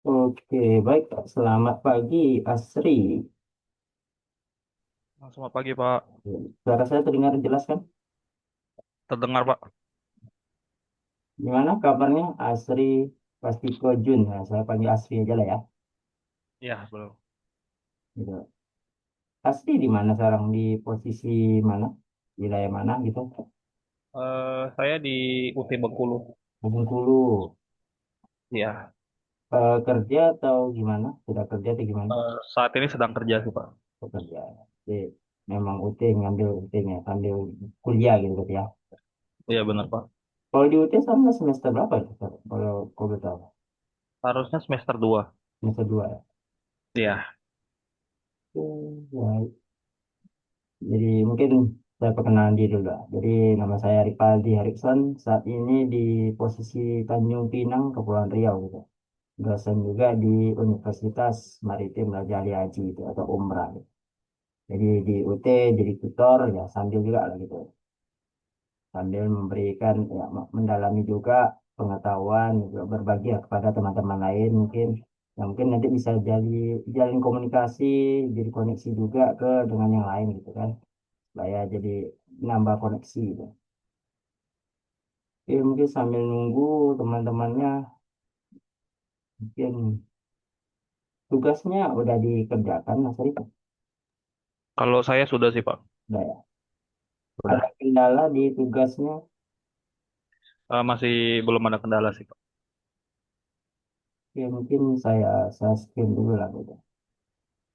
Oke, baik. Selamat pagi, Asri. Selamat pagi, Pak. Suara saya terdengar jelas kan? Terdengar, Pak? Gimana kabarnya, Asri Pastiko Jun? Ya, saya panggil Asri aja lah ya. Ya, belum. Gitu. Asri di mana sekarang? Di posisi mana? Wilayah mana gitu? Saya di UT Bengkulu. Bengkulu. Ya, Kerja atau gimana? Sudah kerja atau gimana? saat ini sedang kerja sih, Pak. Bekerja. Jadi, memang UT ngambil UT-nya, sambil kuliah gitu ya. Iya, benar, Pak. Kalau di UT sama semester berapa itu? Kalau kau boleh tahu? Harusnya semester 2. Semester 2 ya? Iya. Ya, jadi mungkin saya perkenalan diri dulu lah. Jadi nama saya Ripaldi Harikson. Saat ini di posisi Tanjung Pinang, Kepulauan Riau gitu. Dosen juga di Universitas Maritim Raja Ali Haji itu atau Umrah gitu. Jadi di UT jadi tutor ya sambil juga lah gitu. Sambil memberikan ya mendalami juga pengetahuan juga berbagi ya kepada teman-teman lain mungkin yang mungkin nanti bisa jadi jalin komunikasi, jadi koneksi juga ke dengan yang lain gitu kan. Supaya jadi nambah koneksi gitu. Oke, mungkin sambil nunggu teman-temannya mungkin tugasnya udah dikerjakan Mas Rif. Kalau saya sudah sih, Pak. Udah ya. Ada Sudah. kendala di tugasnya. Masih belum ada kendala sih, Pak. Ya mungkin saya screen dulu lah gitu.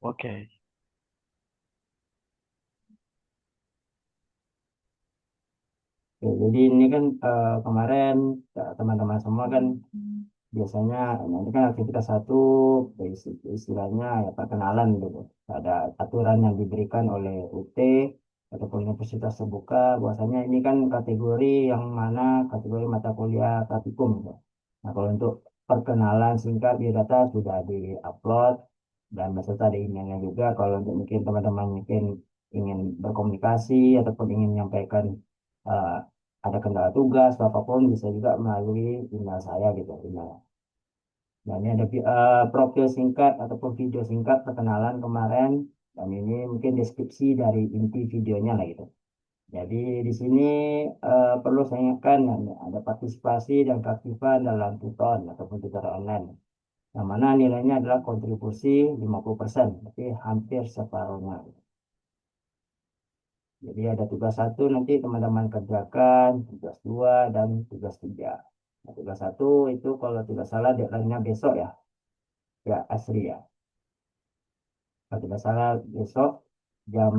Oke. Oke, jadi ini kan kemarin teman-teman semua kan biasanya nanti kan aktivitas satu istilahnya ya perkenalan gitu. Ada aturan yang diberikan oleh UT ataupun universitas terbuka bahwasanya ini kan kategori yang mana kategori mata kuliah praktikum gitu. Nah, kalau untuk perkenalan singkat biodata sudah di-upload dan beserta ada emailnya juga. Kalau untuk mungkin teman-teman mungkin ingin berkomunikasi ataupun ingin menyampaikan eh, ada kendala tugas atau apapun bisa juga melalui email saya gitu, email. Nah, ini ada profil singkat ataupun video singkat perkenalan kemarin dan ini mungkin deskripsi dari inti videonya lah gitu. Jadi di sini perlu saya ingatkan ya, ada partisipasi dan keaktifan dalam tutor ataupun tutor online. Yang mana nilainya adalah kontribusi 50%, tapi hampir separuhnya. Jadi ada tugas satu nanti teman-teman kerjakan, tugas dua dan tugas tiga. Nah, tugas satu itu kalau tidak salah deadline-nya besok ya, ya asli ya. Kalau tidak salah besok jam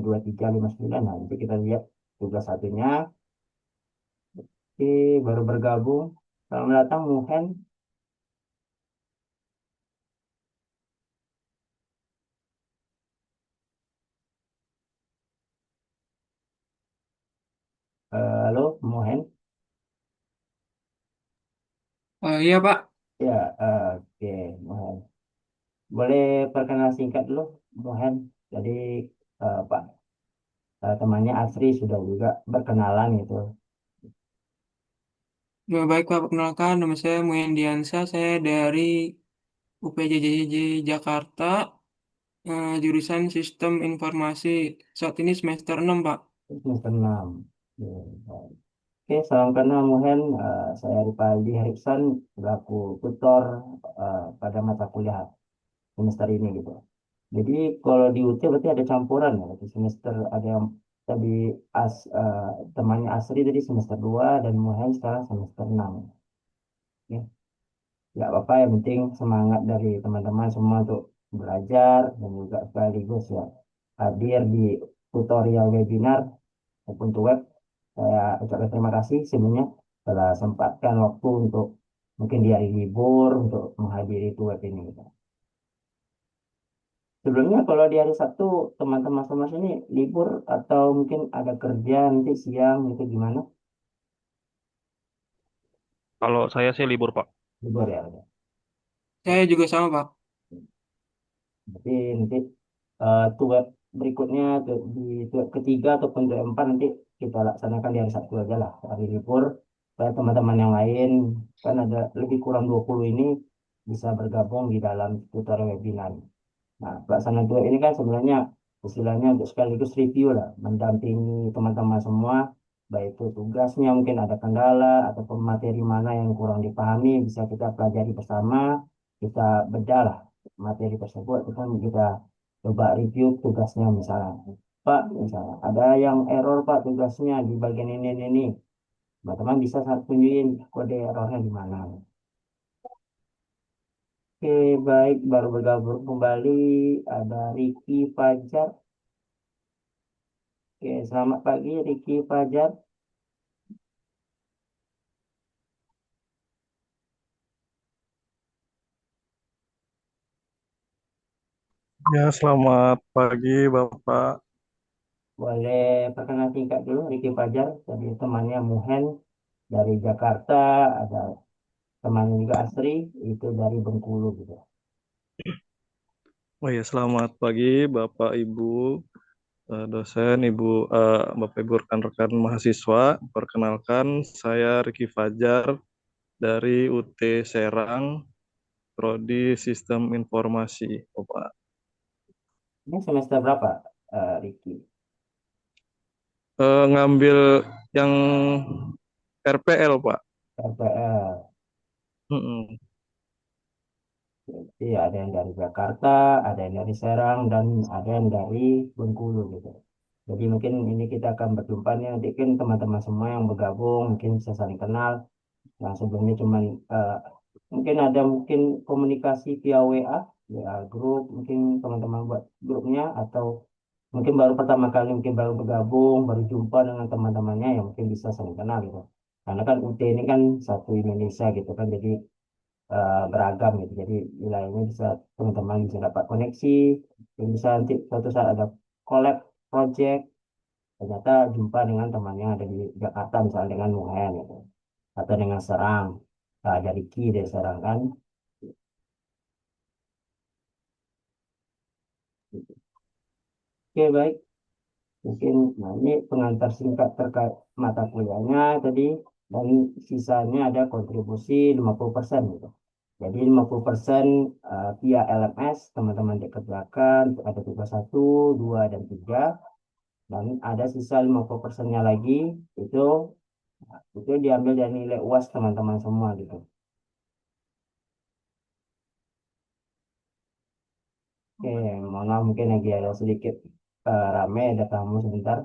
23.59. Nah, nanti kita lihat tugas satunya. Oke, baru bergabung. Selamat datang Muhen. Halo Muhen. Iya Pak. Ya, oke Muhen. Boleh perkenalan singkat dulu Muhen. Jadi Pak temannya Asri sudah juga berkenalan gitu. Ya, baik Pak, perkenalkan nama saya Muhen Diansa, saya dari UPJJJ Jakarta, jurusan Sistem Informasi. Saat ini semester 6 Pak. Semester 6. Ya, baik. Oke, salam kenal Muhen. Saya Ripaldi Harikson, selaku tutor pada mata kuliah semester ini gitu. Jadi kalau di UT berarti ada campuran ya. Di semester ada yang tadi temannya Asri tadi semester 2 dan Muhen sekarang semester 6. Ya, nggak apa-apa yang penting semangat dari teman-teman semua untuk belajar dan juga sekaligus ya hadir di tutorial webinar maupun web. Saya ucapkan terima kasih sebelumnya telah sempatkan waktu untuk mungkin di hari libur untuk menghadiri web ini. Sebelumnya kalau di hari Sabtu teman-teman semua sini libur atau mungkin ada kerja nanti siang itu gimana? Kalau saya sih libur, Pak. Libur ya. Udah. Saya juga sama Pak. Berarti nanti web berikutnya di web ketiga ataupun web keempat nanti kita laksanakan di hari Sabtu aja lah hari libur. Supaya teman-teman yang lain kan ada lebih kurang 20 ini bisa bergabung di dalam tutorial webinar. Nah, pelaksanaan tugas ini kan sebenarnya istilahnya untuk sekaligus review lah, mendampingi teman-teman semua, baik itu tugasnya mungkin ada kendala ataupun materi mana yang kurang dipahami, bisa kita pelajari bersama, kita bedah lah materi tersebut, ataupun kita coba review tugasnya misalnya. Pak, misalnya ada yang error Pak tugasnya di bagian ini. Teman-teman bisa tunjukin kode errornya di mana. Oke, baik, baru bergabung kembali ada Ricky Fajar. Oke, selamat pagi Ricky Fajar. Ya, selamat pagi Bapak. Boleh perkenalan singkat dulu Ricky Fajar. Jadi temannya Muhen dari Jakarta, ada temannya juga Asri, itu dari Bengkulu gitu. Oh ya, selamat pagi Bapak Ibu dosen, Bapak Ibu rekan-rekan mahasiswa. Perkenalkan, saya Riki Fajar dari UT Serang, Prodi Sistem Informasi, Bapak. Ini semester berapa, Ricky? Ngambil yang RPL, Pak. RPL. Mm-mm. Jadi ada yang dari Jakarta, ada yang dari Serang, dan ada yang dari Bengkulu gitu. Jadi mungkin ini kita akan berjumpa nih nanti kan teman-teman semua yang bergabung mungkin bisa saling kenal. Nah sebelumnya cuman mungkin ada mungkin komunikasi via WA, WA grup, mungkin teman-teman buat grupnya atau mungkin baru pertama kali mungkin baru bergabung, baru jumpa dengan teman-temannya yang mungkin bisa saling kenal gitu. Karena kan UT ini kan satu Indonesia gitu kan, jadi beragam gitu. Jadi wilayahnya bisa teman-teman bisa dapat koneksi, dan bisa nanti suatu saat ada collab project, ternyata jumpa dengan teman yang ada di Jakarta misalnya dengan Muhen gitu. Atau dengan Serang, dari Ki dari Serang kan. Oke baik, mungkin nah ini pengantar singkat terkait mata kuliahnya tadi, dan sisanya ada kontribusi 50% gitu. Jadi 50% via LMS teman-teman dikerjakan, ada tugas 1, 2, dan 3, dan ada sisa 50%-nya lagi itu itu diambil dari nilai UAS teman-teman semua gitu. Oke, mohon maaf mungkin lagi ada sedikit rame, ada tamu sebentar.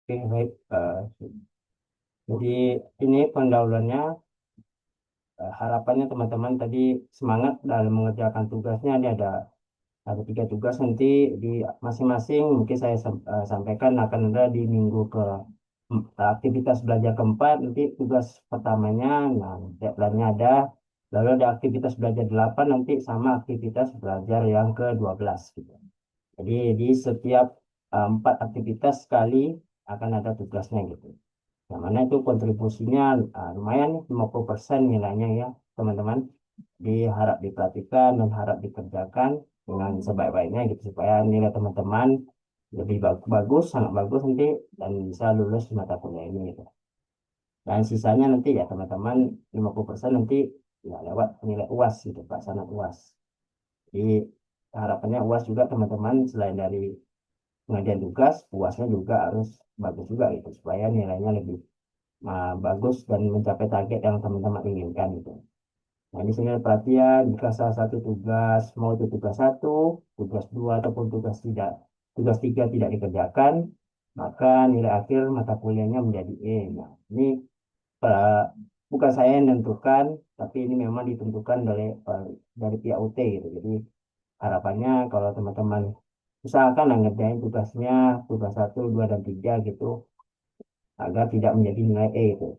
Oke, baik. Jadi ini pendahuluannya, harapannya teman-teman tadi semangat dalam mengerjakan tugasnya. Ini ada 3 tugas nanti di masing-masing. Mungkin saya sampaikan akan ada di minggu aktivitas belajar keempat. Nanti tugas pertamanya, nah deadline-nya ada. Lalu ada aktivitas belajar 8 nanti sama aktivitas belajar yang ke-12 gitu. Jadi di setiap 4 aktivitas sekali akan ada tugasnya gitu. Yang mana itu kontribusinya lumayan nih, 50% nilainya ya teman-teman. Diharap diperhatikan dan harap dikerjakan dengan sebaik-baiknya gitu supaya nilai teman-teman lebih bagus, sangat bagus nanti, dan bisa lulus di mata kuliah ini gitu. Dan sisanya nanti ya teman-teman 50% nanti ya lewat nilai UAS gitu, pelaksanaan UAS. harapannya UAS juga teman-teman selain dari pengerjaan tugas, UASnya juga harus bagus juga gitu supaya nilainya lebih bagus dan mencapai target yang teman-teman inginkan gitu. Nah, di sini ada perhatian jika salah satu tugas mau itu tugas satu, tugas dua ataupun tugas tiga tidak dikerjakan, maka nilai akhir mata kuliahnya menjadi E. Nah, ini eh, bukan saya yang menentukan, tapi ini memang ditentukan dari pihak UT gitu. Jadi harapannya kalau teman-teman usahakan lah ngerjain tugasnya tugas satu, dua, dan tiga gitu agar tidak menjadi nilai E itu.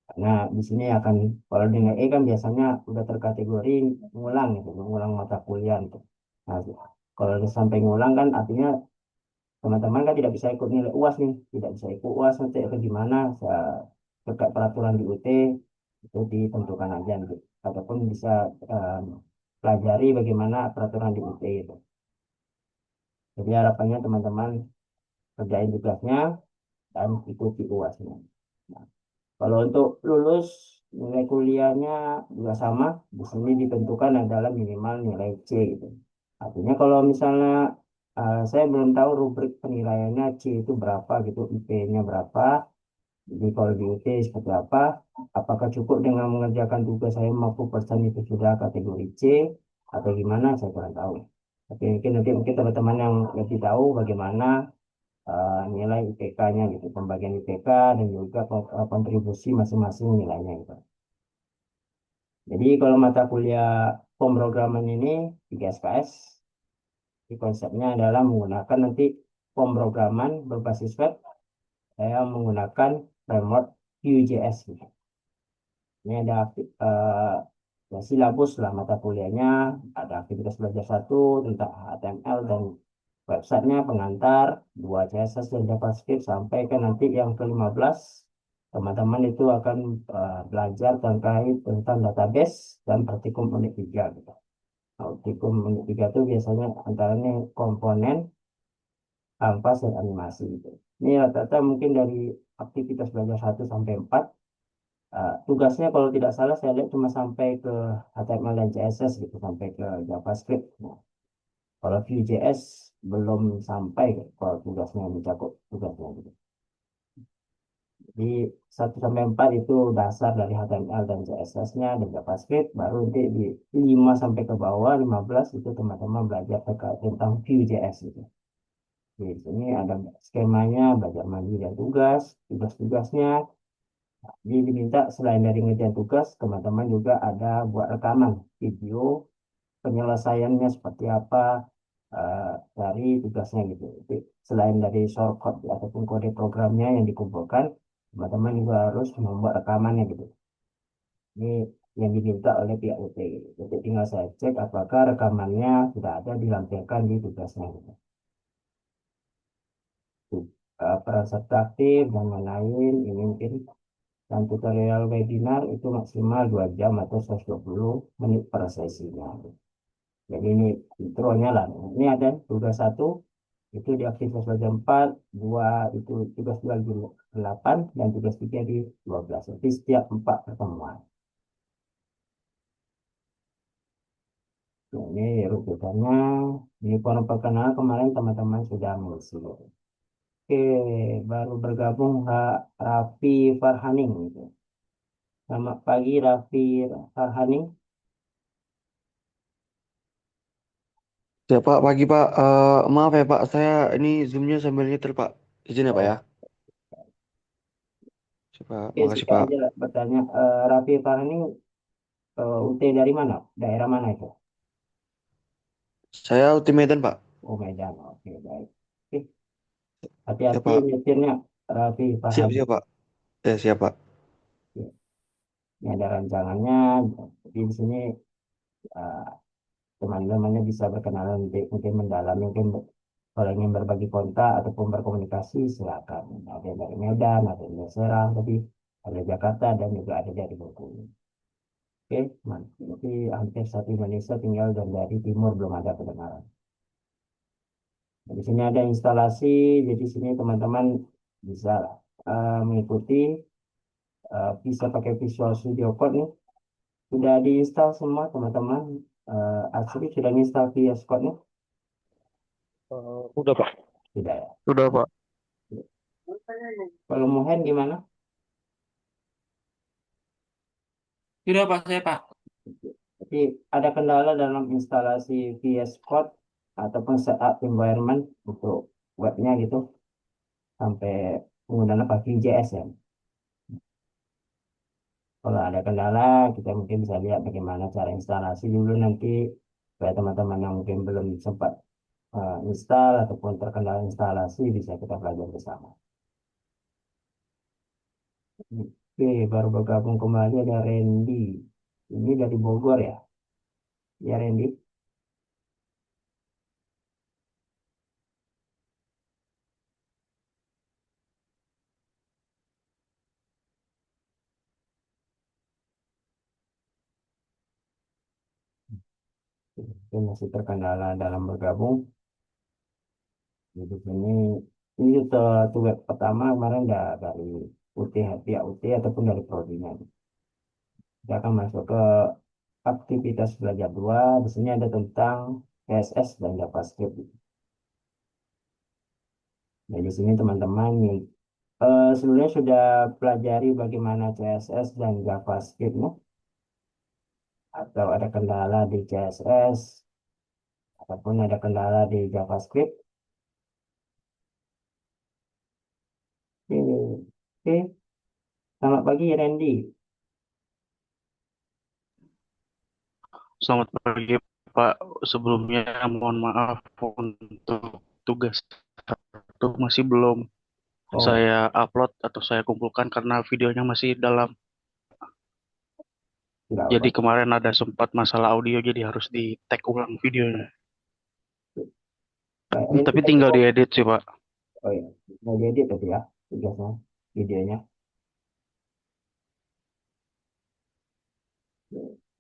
Karena di sini akan kalau nilai E kan biasanya udah terkategori ngulang gitu, mengulang mata kuliah gitu. Nah, kalau udah sampai ngulang kan artinya teman-teman kan tidak bisa ikut nilai UAS nih, tidak bisa ikut UAS nanti atau gimana terkait peraturan di UT itu ditentukan aja gitu. Ataupun bisa eh, pelajari bagaimana peraturan di UT itu. Jadi harapannya teman-teman kerjain tugasnya dan ikuti UASnya. Nah, kalau untuk lulus nilai kuliahnya juga sama, di sini ditentukan adalah minimal nilai C gitu. Artinya kalau misalnya saya belum tahu rubrik penilaiannya C itu berapa gitu, IP-nya berapa. Jadi kalau di UT seperti apa? Apakah cukup dengan mengerjakan tugas saya 50% itu sudah kategori C atau gimana? Saya kurang tahu. Tapi mungkin teman-teman yang lebih tahu bagaimana nilai IPK-nya gitu, pembagian IPK dan juga kontribusi masing-masing nilainya gitu. Jadi kalau mata kuliah pemrograman ini 3 SKS, di konsepnya adalah menggunakan nanti pemrograman berbasis web, saya menggunakan framework Vue.js gitu. Ini ada ya, silabus lah mata kuliahnya, ada aktivitas belajar satu tentang HTML dan websitenya pengantar, dua CSS dan JavaScript sampai ke nanti yang ke-15 teman-teman itu akan belajar terkait tentang database dan praktikum unit 3 gitu. Nah, praktikum unit 3 itu biasanya antara ini komponen, kanvas, dan animasi gitu. Ini rata-rata mungkin dari aktivitas belajar 1 sampai 4. Tugasnya kalau tidak salah saya lihat cuma sampai ke HTML dan CSS gitu, sampai ke JavaScript. Nah, kalau Vue.js belum sampai kalau tugasnya mencakup tugasnya gitu. Di 1 sampai 4 itu dasar dari HTML dan CSS-nya dan JavaScript, baru nanti di 5 sampai ke bawah 15 itu teman-teman belajar terkait tentang Vue.js gitu. Di sini ada skemanya, belajar mandiri dan tugas, tugas-tugasnya. Jadi diminta selain dari ngerjain tugas, teman-teman juga ada buat rekaman video penyelesaiannya seperti apa dari tugasnya gitu. Jadi, selain dari shortcut ataupun kode programnya yang dikumpulkan, teman-teman juga harus membuat rekamannya gitu. Ini yang diminta oleh pihak UT gitu. Jadi tinggal saya cek apakah rekamannya sudah ada dilampirkan di tugasnya gitu. Peran serta aktif dan lain-lain ini mungkin dan tutorial webinar itu maksimal 2 jam atau 120 menit per sesinya. Jadi ini intronya lah. Ini ada tugas satu itu di aktivitas belajar 4, 2 itu tugas 2 di 8 dan tugas 3 di 12. Jadi setiap 4 pertemuan. Nah, ini rujukannya. Ini forum perkenalan kemarin teman-teman sudah mengisi. Oke, baru bergabung Raffi Farhaning. Gitu. Selamat pagi Raffi Farhaning. Ya Pak, pagi Pak. Maaf ya Pak, saya ini zoomnya sambil nyetir Pak. Izin ya Pak ya. Oh, Siapa? oke, Makasih singkat Pak. aja bertanya. Raffi Farhaning UT dari mana? Daerah mana itu? Saya Ultimaten Pak. Oh, Medan. Oke, baik. Oke, Siap hati-hati Pak. nyetirnya, Raffi Siap Farhadi. siap Pak. Siap Pak. Ya, ini ada rancangannya. Jadi di sini eh, teman-temannya bisa berkenalan, mungkin mendalam, mungkin kalau ingin berbagi kontak ataupun berkomunikasi, silakan. Ada yang dari Medan, ada yang dari Serang, tapi ada Jakarta dan juga ada dari Bengkulu. Oke, nanti hampir satu Indonesia tinggal dan dari timur belum ada kedengaran. Nah, di sini ada instalasi, jadi sini teman-teman bisa mengikuti, bisa pakai Visual Studio Code nih. Sudah diinstal semua teman-teman. Asri sudah install VS Code-nya? Udah Pak. Tidak ya. Udah Pak. Kalau Muhen gimana? Sudah Pak, saya Pak. Jadi ada kendala dalam instalasi VS Code ataupun setup environment untuk webnya gitu sampai menggunakan apa Vue.js ya. Kalau ada kendala, kita mungkin bisa lihat bagaimana cara instalasi dulu nanti supaya teman-teman yang mungkin belum sempat install ataupun terkendala instalasi bisa kita pelajari bersama. Oke, baru bergabung kembali ada Randy. Ini dari Bogor ya? Ya Randy. Mungkin masih terkendala dalam bergabung. Di sini ini tugas pertama kemarin dari UT pihak UT ataupun dari prodinya. Kita akan masuk ke aktivitas belajar dua. Di sini ada tentang CSS dan JavaScript. Nah, di sini teman-teman sebenarnya sudah pelajari bagaimana CSS dan JavaScript-nya atau ada kendala di CSS ataupun ada kendala di JavaScript. Oke, oke. Selamat pagi Randy. Selamat pagi Pak. Sebelumnya mohon maaf untuk tugas satu masih belum Oh, saya upload atau saya kumpulkan karena videonya masih dalam. tidak apa. Jadi kemarin ada sempat masalah audio jadi harus di tag ulang videonya. Randy Tapi tadi tinggal mau, diedit sih Pak. oh ya, mau diedit tadi ya tugasnya, videonya.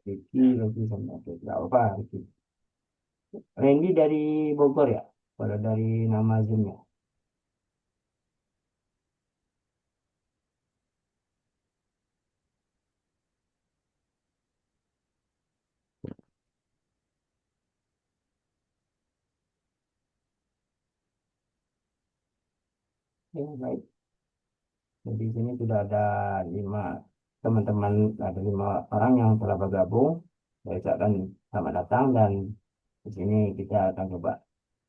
Ricky lagi sama oke, tidak apa Ricky. Randy dari Bogor ya, kalau dari nama Zoom-nya. Ya, baik. Jadi di sini sudah ada lima teman-teman, ada lima orang yang telah bergabung. Saya ucapkan selamat datang dan di sini kita akan coba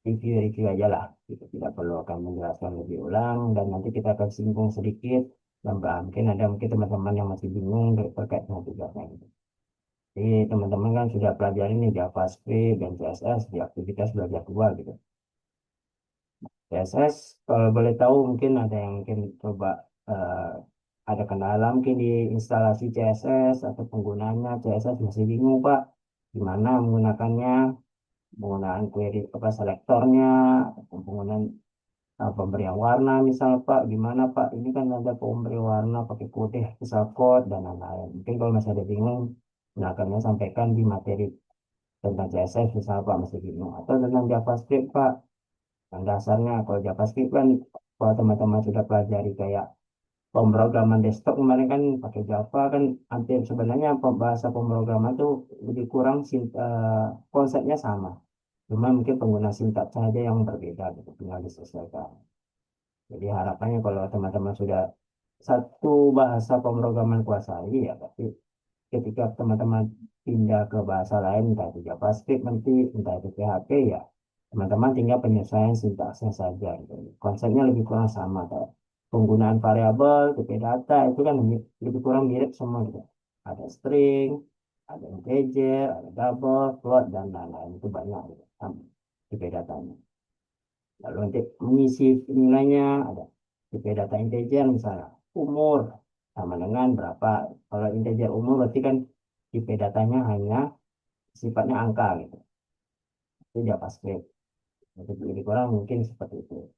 review-review aja lah. Kita tidak perlu akan menjelaskan lebih ulang dan nanti kita akan singgung sedikit dan mungkin ada mungkin teman-teman yang masih bingung terkait dengan tugasnya. Gitu. Jadi teman-teman kan sudah pelajari nih JavaScript dan CSS di aktivitas belajar dua gitu. CSS kalau boleh tahu mungkin ada yang mungkin coba eh, ada kendala mungkin di instalasi CSS atau penggunaannya CSS masih bingung Pak gimana menggunakannya penggunaan query apa selektornya ataupun penggunaan pemberian warna misal Pak gimana Pak ini kan ada pemberi warna pakai putih misal code dan lain-lain mungkin kalau masih ada bingung gunakannya sampaikan di materi tentang CSS misal Pak masih bingung atau tentang JavaScript Pak yang dasarnya kalau JavaScript kan kalau teman-teman sudah pelajari kayak pemrograman desktop kemarin kan pakai Java kan hampir sebenarnya bahasa pemrograman tuh lebih kurang konsepnya sama. Cuma mungkin pengguna sintaks saja yang berbeda gitu, tinggal disesuaikan. Jadi harapannya kalau teman-teman sudah satu bahasa pemrograman kuasai ya tapi ketika teman-teman pindah ke bahasa lain entah itu JavaScript nanti entah itu PHP ya teman-teman tinggal penyesuaian sintaksnya saja gitu. Konsepnya lebih kurang sama kayak penggunaan variabel tipe data itu kan lebih kurang mirip semua gitu ada string ada integer ada double float dan lain-lain itu banyak gitu sama tipe datanya lalu untuk mengisi nilainya ada tipe data integer misalnya umur sama dengan berapa kalau integer umur berarti kan tipe datanya hanya sifatnya angka gitu itu JavaScript jadi lebih kurang mungkin seperti itu.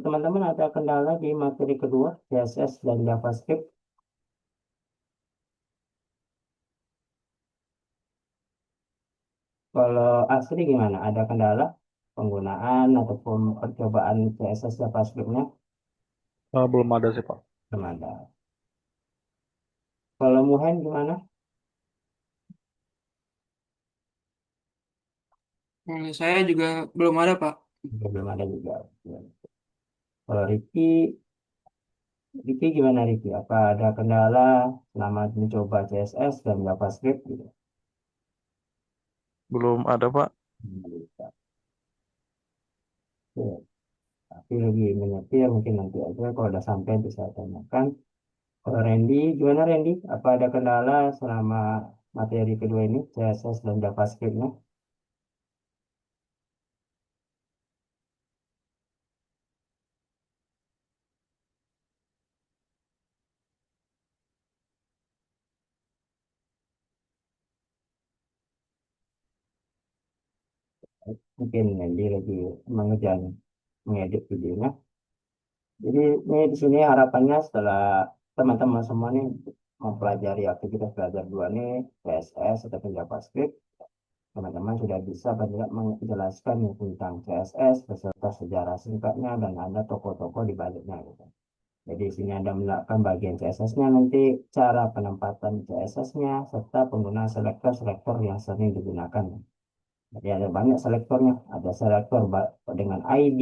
Teman-teman ada kendala di materi kedua CSS dan JavaScript kalau asli gimana ada kendala penggunaan ataupun percobaan CSS JavaScript-nya Belum ada sih Pak. belum ada kalau Muhen gimana Kalau saya juga belum ada, Pak. Belum ada juga. Ya. Kalau Ricky gimana Ricky? Apa ada kendala selama mencoba CSS dan JavaScript gitu? Belum ada, Pak. Bisa. Ya, tapi lebih menyetir mungkin nanti aja kalau udah sampai bisa tanyakan. Kalau Randy, gimana Randy? Apa ada kendala selama materi kedua ini, CSS dan JavaScript-nya? Mungkin Randy lagi mengejar mengedit videonya. Jadi ini di sini harapannya setelah teman-teman semua nih mempelajari aktivitas belajar dua nih, CSS ataupun JavaScript, teman-teman sudah bisa banyak menjelaskan nih tentang CSS beserta sejarah singkatnya dan ada tokoh-tokoh di baliknya gitu. Jadi di sini Anda melakukan bagian CSS-nya nanti, cara penempatan CSS-nya, serta penggunaan selektor-selektor yang sering digunakan. Jadi ada banyak selektornya. Ada selektor dengan ID,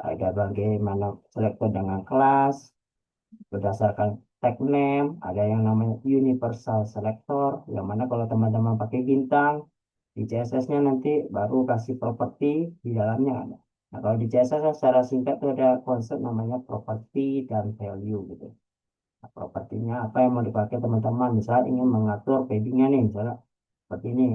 ada bagaimana selektor dengan kelas, berdasarkan tag name, ada yang namanya universal selector, yang mana kalau teman-teman pakai bintang, di CSS-nya nanti baru kasih properti di dalamnya ada. Nah, kalau di CSS secara singkat itu ada konsep namanya properti dan value gitu. Nah, propertinya apa yang mau dipakai teman-teman, misalnya ingin mengatur paddingnya nih, misalnya seperti ini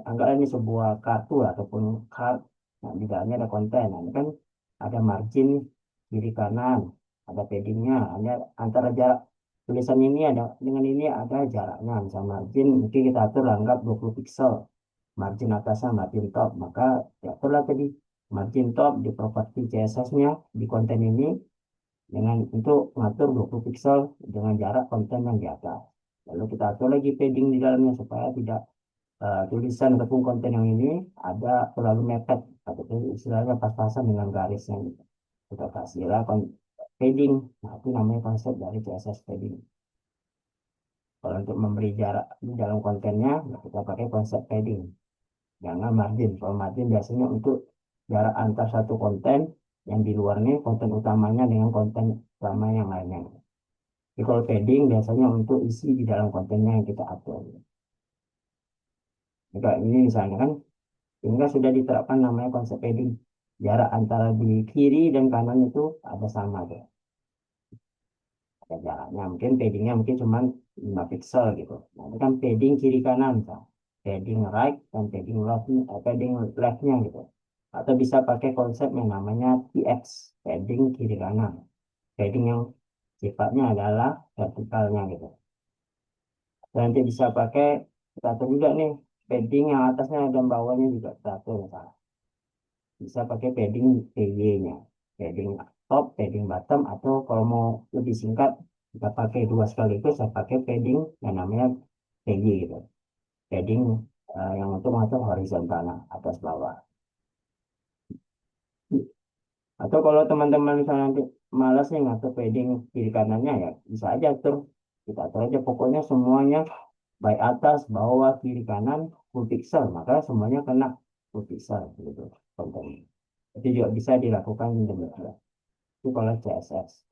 anggaplah ini sebuah kartu ataupun card. Nah, di dalamnya ada konten. Nah, ini kan ada margin kiri kanan, ada paddingnya, ada antara jarak tulisan ini ada dengan ini ada jaraknya. Misal margin mungkin kita atur anggap 20 pixel, margin atasnya margin top, maka ya itulah tadi margin top di properti CSS-nya di konten ini dengan untuk mengatur 20 pixel dengan jarak konten yang di atas. Lalu kita atur lagi padding di dalamnya supaya tidak tulisan ataupun konten yang ini ada terlalu mepet ataupun istilahnya pas-pasan dengan garisnya gitu. Kita kasihlah padding. Nah, itu namanya konsep dari CSS padding. Kalau untuk memberi jarak di dalam kontennya, nah kita pakai konsep padding. Jangan margin. Kalau margin biasanya untuk jarak antar satu konten yang di luarnya konten utamanya dengan konten utama yang lainnya. Jadi kalau padding biasanya untuk isi di dalam kontennya yang kita atur. Jika ini misalnya kan sehingga sudah diterapkan namanya konsep padding. Jarak antara di kiri dan kanan itu ada sama tuh. Ada jaraknya. Mungkin paddingnya mungkin cuma 5 pixel gitu. Nah, itu kan padding kiri kanan. Kan. Padding right dan padding leftnya gitu. Atau bisa pakai konsep yang namanya TX, padding kiri kanan. Padding yang sifatnya adalah vertikalnya gitu. Dan nanti bisa pakai, kita atur juga nih, padding yang atasnya dan bawahnya juga kita atur misalnya. Bisa pakai padding PY-nya, padding top, padding bottom, atau kalau mau lebih singkat kita pakai dua sekaligus, saya pakai padding yang namanya PY gitu, padding yang untuk mengatur horizontal atas bawah. Atau kalau teman-teman misalnya nanti malas nih ngatur padding kiri kanannya ya bisa aja atur, kita atur aja pokoknya semuanya baik atas bawah kiri kanan full pixel, maka semuanya kena full pixel gitu kontennya. Itu juga bisa dilakukan demikian. Itu kalau CSS.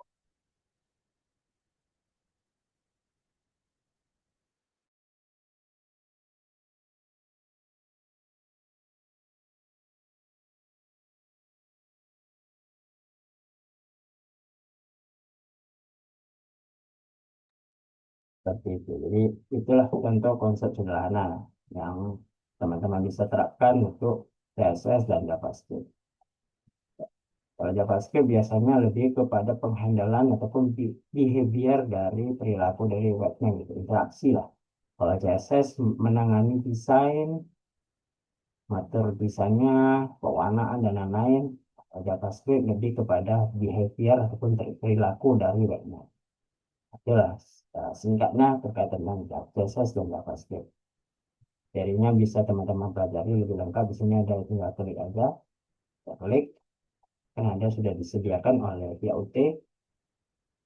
Seperti itu. Jadi itulah contoh konsep sederhana yang teman-teman bisa terapkan untuk CSS dan JavaScript. Kalau JavaScript biasanya lebih kepada penghandalan ataupun behavior dari perilaku dari webnya gitu, interaksi lah. Kalau CSS menangani desain, ngatur desainnya, pewarnaan dan lain-lain. Kalau JavaScript lebih kepada behavior ataupun perilaku dari webnya. Itulah singkatnya terkait dengan CSS dan JavaScript. Materinya bisa teman-teman pelajari lebih lengkap. Di sini ada tinggal klik aja, kita klik, kan ada sudah disediakan oleh pihak UT,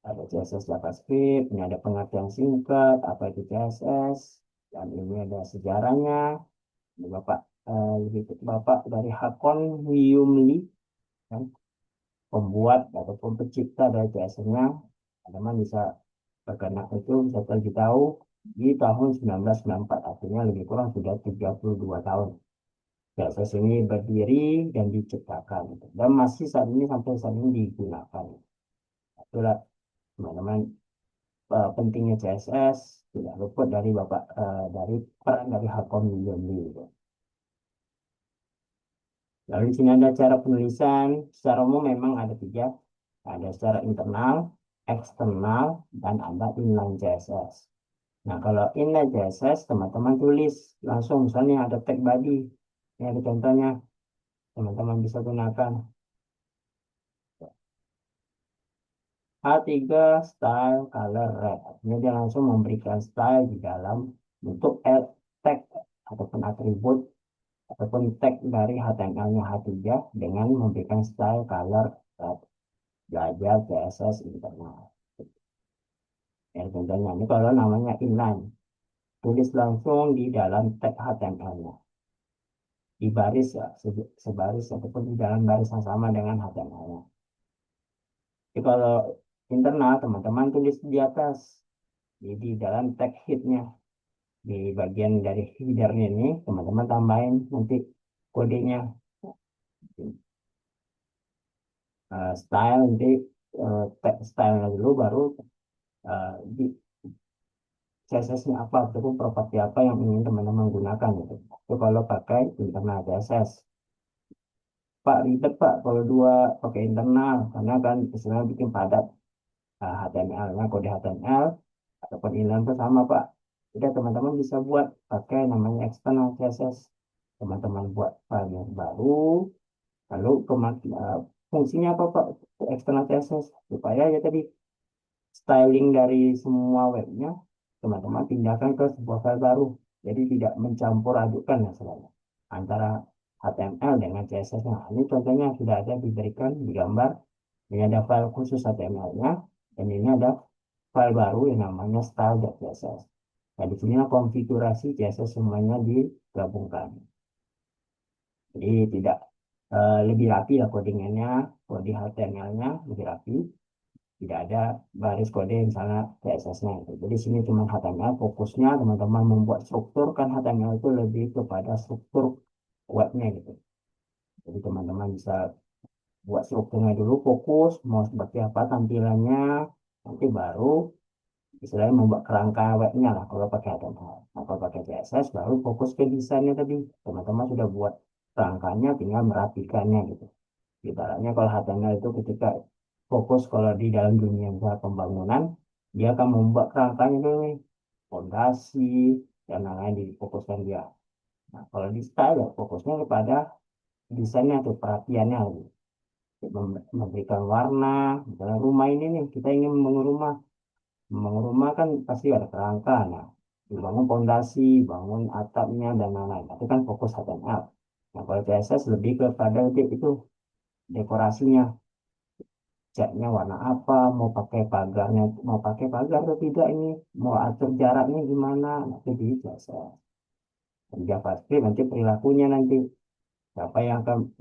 ada CSS JavaScript, ini ada pengertian singkat, apa itu CSS, dan ini ada sejarahnya. Ini Bapak lebih Bapak dari Hakon Hyum Lee, kan, pembuat ataupun pencipta dari CSS-nya, teman bisa berkenan itu bisa terlebih tahu di tahun 1994, artinya lebih kurang sudah 32 tahun. CSS ini berdiri dan diciptakan dan masih saat ini sampai saat ini digunakan. Itulah teman-teman, pentingnya CSS tidak luput dari dari peran dari Hakon Hyum Lee gitu. Lalu di sini ada cara penulisan. Secara umum memang ada tiga. Ada secara internal, eksternal, dan ada inline CSS. Nah, kalau inline CSS, teman-teman tulis langsung. Misalnya ada tag body. Ini ada contohnya. Teman-teman bisa gunakan. A3 style color red. Artinya dia langsung memberikan style di dalam bentuk tag ataupun atribut ataupun tag dari HTML-nya H3 dengan memberikan style color red. Belajar CSS internal. Ya, contohnya ini kalau namanya inline, tulis langsung di dalam tag HTML-nya. Di baris ya, sebaris ataupun di dalam baris yang sama dengan HTML-nya. Jadi kalau internal, teman-teman tulis di atas, di dalam tag head-nya. Di bagian dari header-nya ini, teman-teman tambahin nanti kodenya. Style nanti tag style dulu baru di CSS-nya apa ataupun properti apa yang ingin teman-teman gunakan gitu. Itu kalau pakai internal CSS. Pak ribet Pak kalau dua pakai internal karena kan istilahnya bikin padat HTML-nya, kode HTML ataupun inline itu sama Pak. Udah teman-teman bisa buat pakai namanya external CSS. Teman-teman buat file yang baru, lalu fungsinya apa Pak? External CSS supaya ya tadi styling dari semua webnya teman-teman pindahkan ke sebuah file baru. Jadi tidak mencampur adukan ya selalu antara HTML dengan CSS. Nah, ini contohnya sudah ada diberikan di gambar. Ini ada file khusus HTML-nya dan ini ada file baru yang namanya style.css. Nah, di sini konfigurasi CSS semuanya digabungkan. Jadi tidak lebih rapi ya codingannya, kode HTML-nya lebih rapi. Tidak ada baris kode misalnya CSS-nya itu. Jadi sini cuma HTML, fokusnya teman-teman membuat struktur, kan HTML itu lebih kepada struktur webnya gitu. Jadi teman-teman bisa buat strukturnya dulu, fokus mau seperti apa tampilannya, nanti baru istilahnya membuat kerangka webnya lah kalau pakai HTML. Nah, kalau pakai CSS baru fokus ke desainnya tadi. Teman-teman sudah buat kerangkanya, tinggal merapikannya gitu. Ibaratnya kalau HTML itu ketika fokus kalau di dalam dunia usaha pembangunan, dia akan membuat kerangkanya dulu nih, fondasi dan lain-lain difokuskan dia. Nah, kalau di style ya fokusnya kepada desainnya atau perapiannya gitu. Memberikan warna, misalnya rumah ini nih, kita ingin membangun rumah. Membangun rumah kan pasti ada kerangka, nah, dibangun fondasi, bangun atapnya dan lain-lain. Itu kan fokus HTML. Nah, kalau CSS lebih kepada itu dekorasinya, catnya warna apa, mau pakai pagar atau tidak ini, mau atur jaraknya gimana, nanti bisa. Dan JavaScript nanti perilakunya nanti, siapa yang akan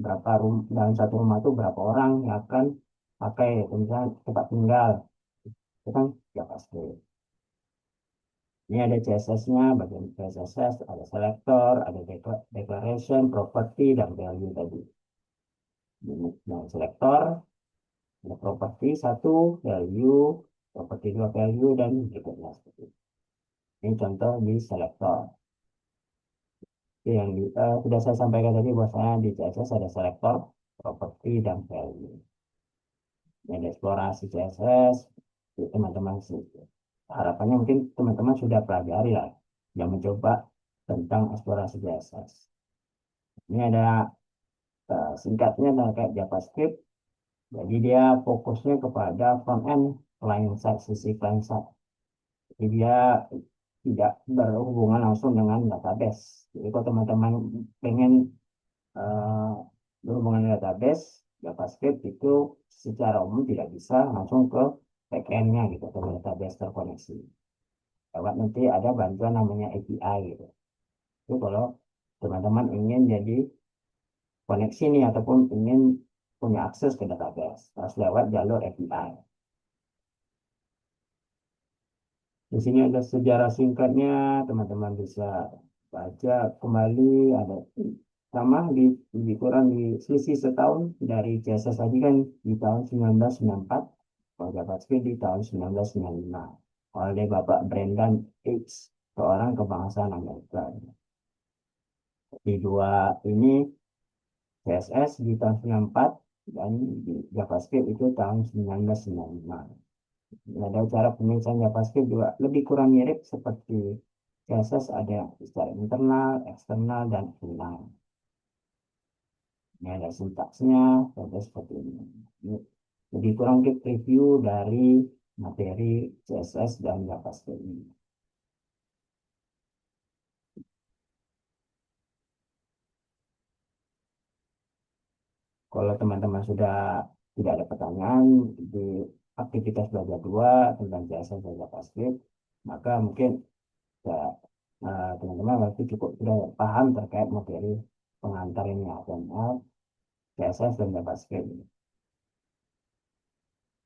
dalam satu rumah itu berapa orang yang akan pakai, misalnya tempat tinggal, itu kan JavaScript. Ini ada CSS-nya, bagian CSS, ada selector, ada declaration, property, dan value tadi. Nah, selector, ada properti satu, value, properti dua value, dan berikutnya seperti itu. Ini contoh di selector. Yang sudah saya sampaikan tadi bahwasanya di CSS ada selector, properti, dan value. Ini ada eksplorasi CSS, teman-teman sih. Harapannya mungkin teman-teman sudah pelajari lah, yang mencoba tentang eksplorasi CSS. Ini ada singkatnya ada kayak JavaScript. Jadi dia fokusnya kepada front end, client side, sisi client side. Jadi dia tidak berhubungan langsung dengan database. Jadi kalau teman-teman pengen uh, berhubungan dengan database, JavaScript itu secara umum tidak bisa langsung ke backend-nya gitu, ke database terkoneksi. Lewat nanti ada bantuan namanya API gitu. Itu kalau teman-teman ingin jadi koneksi nih ataupun ingin punya akses ke database harus lewat jalur API. Di sini ada sejarah singkatnya, teman-teman bisa baca kembali. Ada sama di kurang di selisih setahun dari CSS tadi kan di tahun 1994, kalau JavaScript di tahun 1995 oleh Bapak Brendan Eich, seorang kebangsaan Amerika. Di dua ini CSS di tahun 94 dan di JavaScript itu tahun 1995. Ada cara penulisan JavaScript juga lebih kurang mirip seperti CSS, ada secara internal, eksternal, dan final. Ini ada sintaksnya, ada seperti ini. Ini lebih kurang kita review dari materi CSS dan JavaScript ini. Kalau teman-teman sudah tidak ada pertanyaan di aktivitas belajar 2 tentang CSS dan JavaScript, maka mungkin ya, teman-teman berarti cukup sudah paham terkait materi pengantar ini HTML, CSS, dan JavaScript.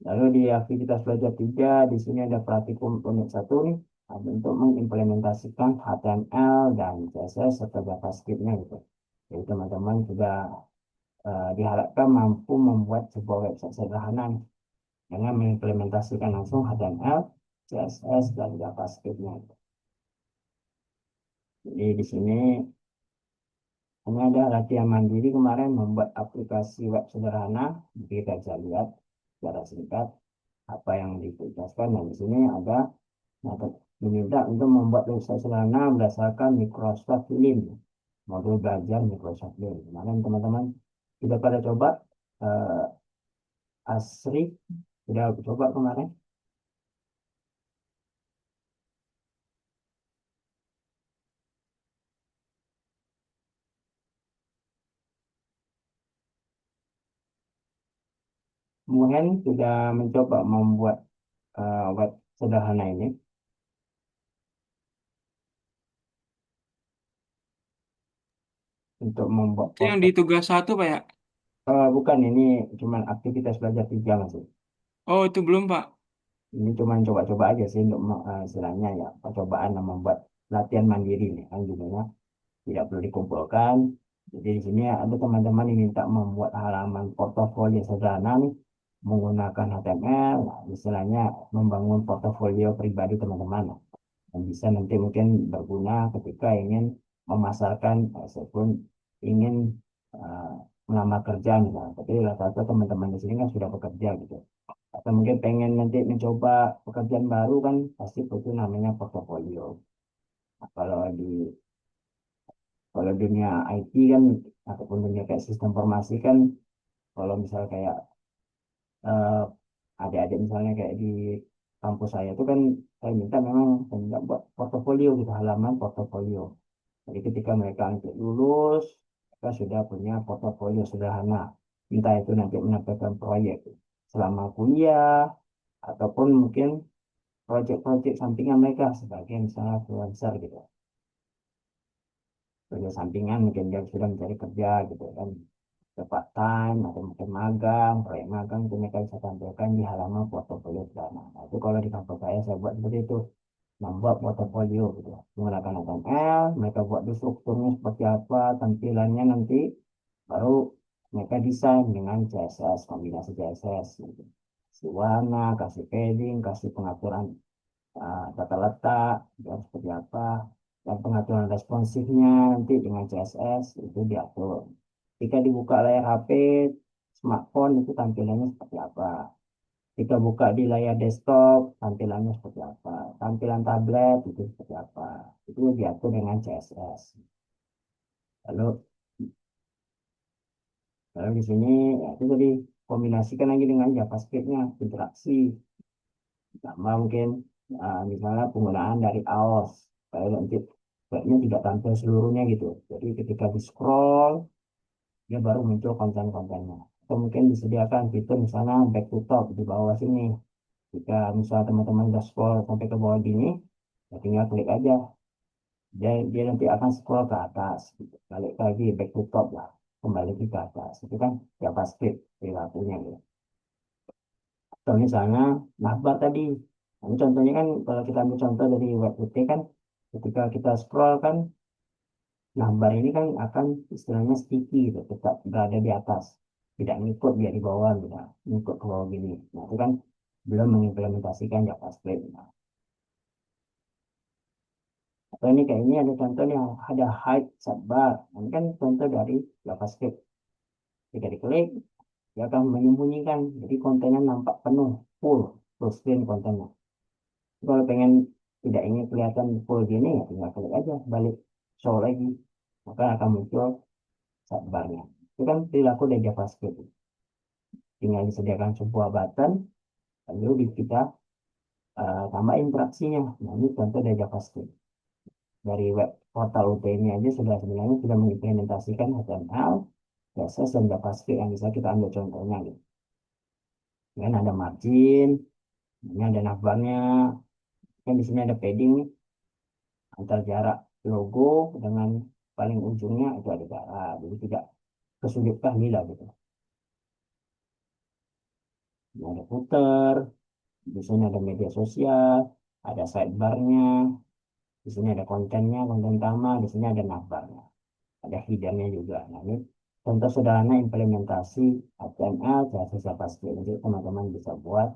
Lalu di aktivitas belajar 3, di sini ada praktikum unit 1 nih, untuk mengimplementasikan HTML dan CSS serta JavaScript-nya gitu. Jadi teman-teman juga diharapkan mampu membuat sebuah website sederhana nih, dengan mengimplementasikan langsung HTML, CSS, dan JavaScript-nya. Jadi di sini hanya ada latihan mandiri kemarin membuat aplikasi web sederhana. Jadi kita bisa lihat secara singkat apa yang ditugaskan. Dan di sini ada diminta untuk membuat website sederhana berdasarkan Microsoft Link, modul belajar Microsoft Link. Kemarin teman-teman sudah pada coba Asri sudah coba kemarin. Kemudian sudah mencoba membuat web sederhana ini untuk membuat Itu yang di tugas 1, Pak ya? bukan, ini cuma aktivitas belajar 3 Mas. Oh, itu belum, Pak. Ini cuma coba-coba aja sih untuk istilahnya ya percobaan membuat latihan mandiri nih kan judulnya, tidak perlu dikumpulkan. Jadi di sini ada teman-teman yang minta membuat halaman portofolio sederhana nih menggunakan HTML, nah, istilahnya membangun portofolio pribadi teman-teman yang bisa nanti mungkin berguna ketika ingin memasarkan ataupun ingin uh, melamar kerja misalnya. Tapi rata-rata teman-teman di sini kan sudah bekerja gitu. Atau mungkin pengen nanti mencoba pekerjaan baru kan pasti butuh namanya portofolio. Nah, kalau dunia IT kan ataupun dunia kayak sistem informasi kan, kalau misal kayak eh, adik-adik misalnya kayak di kampus saya itu kan saya minta memang saya minta buat portofolio gitu, halaman portofolio. Jadi ketika mereka nanti lulus, mereka sudah punya portofolio sederhana. Entah itu nanti menampilkan proyek selama kuliah, ataupun mungkin proyek-proyek sampingan mereka sebagai misalnya freelancer gitu. Kerja sampingan mungkin dia sudah mencari kerja gitu kan. Part time atau mungkin magang, proyek magang itu mereka bisa tampilkan di halaman portofolio sederhana. Nah, itu kalau di kampus saya buat seperti itu, membuat portofolio gitu menggunakan HTML. Mereka buat dulu strukturnya seperti apa, tampilannya nanti, baru mereka desain dengan CSS, kombinasi CSS gitu. Kasih warna, kasih padding, kasih pengaturan tata letak dan seperti apa, dan pengaturan responsifnya nanti dengan CSS itu diatur. Jika dibuka layar HP, smartphone itu tampilannya seperti apa. Kita buka di layar desktop, tampilannya seperti apa. Tampilan tablet itu seperti apa. Itu diatur dengan CSS. Lalu, lalu di sini ya, itu tadi kombinasikan lagi dengan JavaScript-nya, interaksi. Tambah mungkin misalnya penggunaan dari AOS. Supaya nanti webnya tidak tampil seluruhnya gitu. Jadi ketika di scroll, dia baru muncul konten-kontennya. Atau mungkin disediakan fitur misalnya back to top di bawah sini. Jika misalnya teman-teman udah scroll sampai ke bawah gini, ya tinggal klik aja Dia nanti akan scroll ke atas, gitu. Balik lagi back to top lah, kembali lagi ke atas. Itu kan JavaScript perilakunya gitu. Atau misalnya navbar tadi. Nah, ini contohnya kan kalau kita ambil contoh dari web putih kan, ketika kita scroll kan, navbar ini kan akan istilahnya sticky gitu, tetap berada di atas, tidak ngikut dia di bawah, tidak ngikut ke bawah gini. Nah itu kan belum mengimplementasikan JavaScript. Nah, atau ini kayak ini ada contohnya, ada hide sidebar. Nah, ini kan contoh dari JavaScript. Jika diklik, dia akan menyembunyikan. Jadi kontennya nampak penuh, full screen kontennya. Kalau pengen tidak ingin kelihatan full gini, ya tinggal klik aja, balik show lagi. Maka akan muncul sidebarnya. Itu kan perilaku dari JavaScript. Tinggal disediakan sebuah button, lalu kita tambah interaksinya. Nah, ini contoh dari JavaScript. Dari web portal UT ini aja sebenarnya sudah mengimplementasikan HTML, CSS, dan JavaScript yang bisa kita ambil contohnya gitu. Dan ada margin, ini ada navbarnya, kan di sini ada padding nih, antar jarak logo dengan paling ujungnya itu ada jarak, jadi tidak kesulit kali lah gitu. Ini ada footer, di sini ada media sosial, ada sidebarnya, di sini ada kontennya, konten utama, di sini ada navbarnya, ada hiddennya juga. Nah ini contoh sederhana implementasi HTML, CSS, JavaScript. Jadi teman-teman bisa buat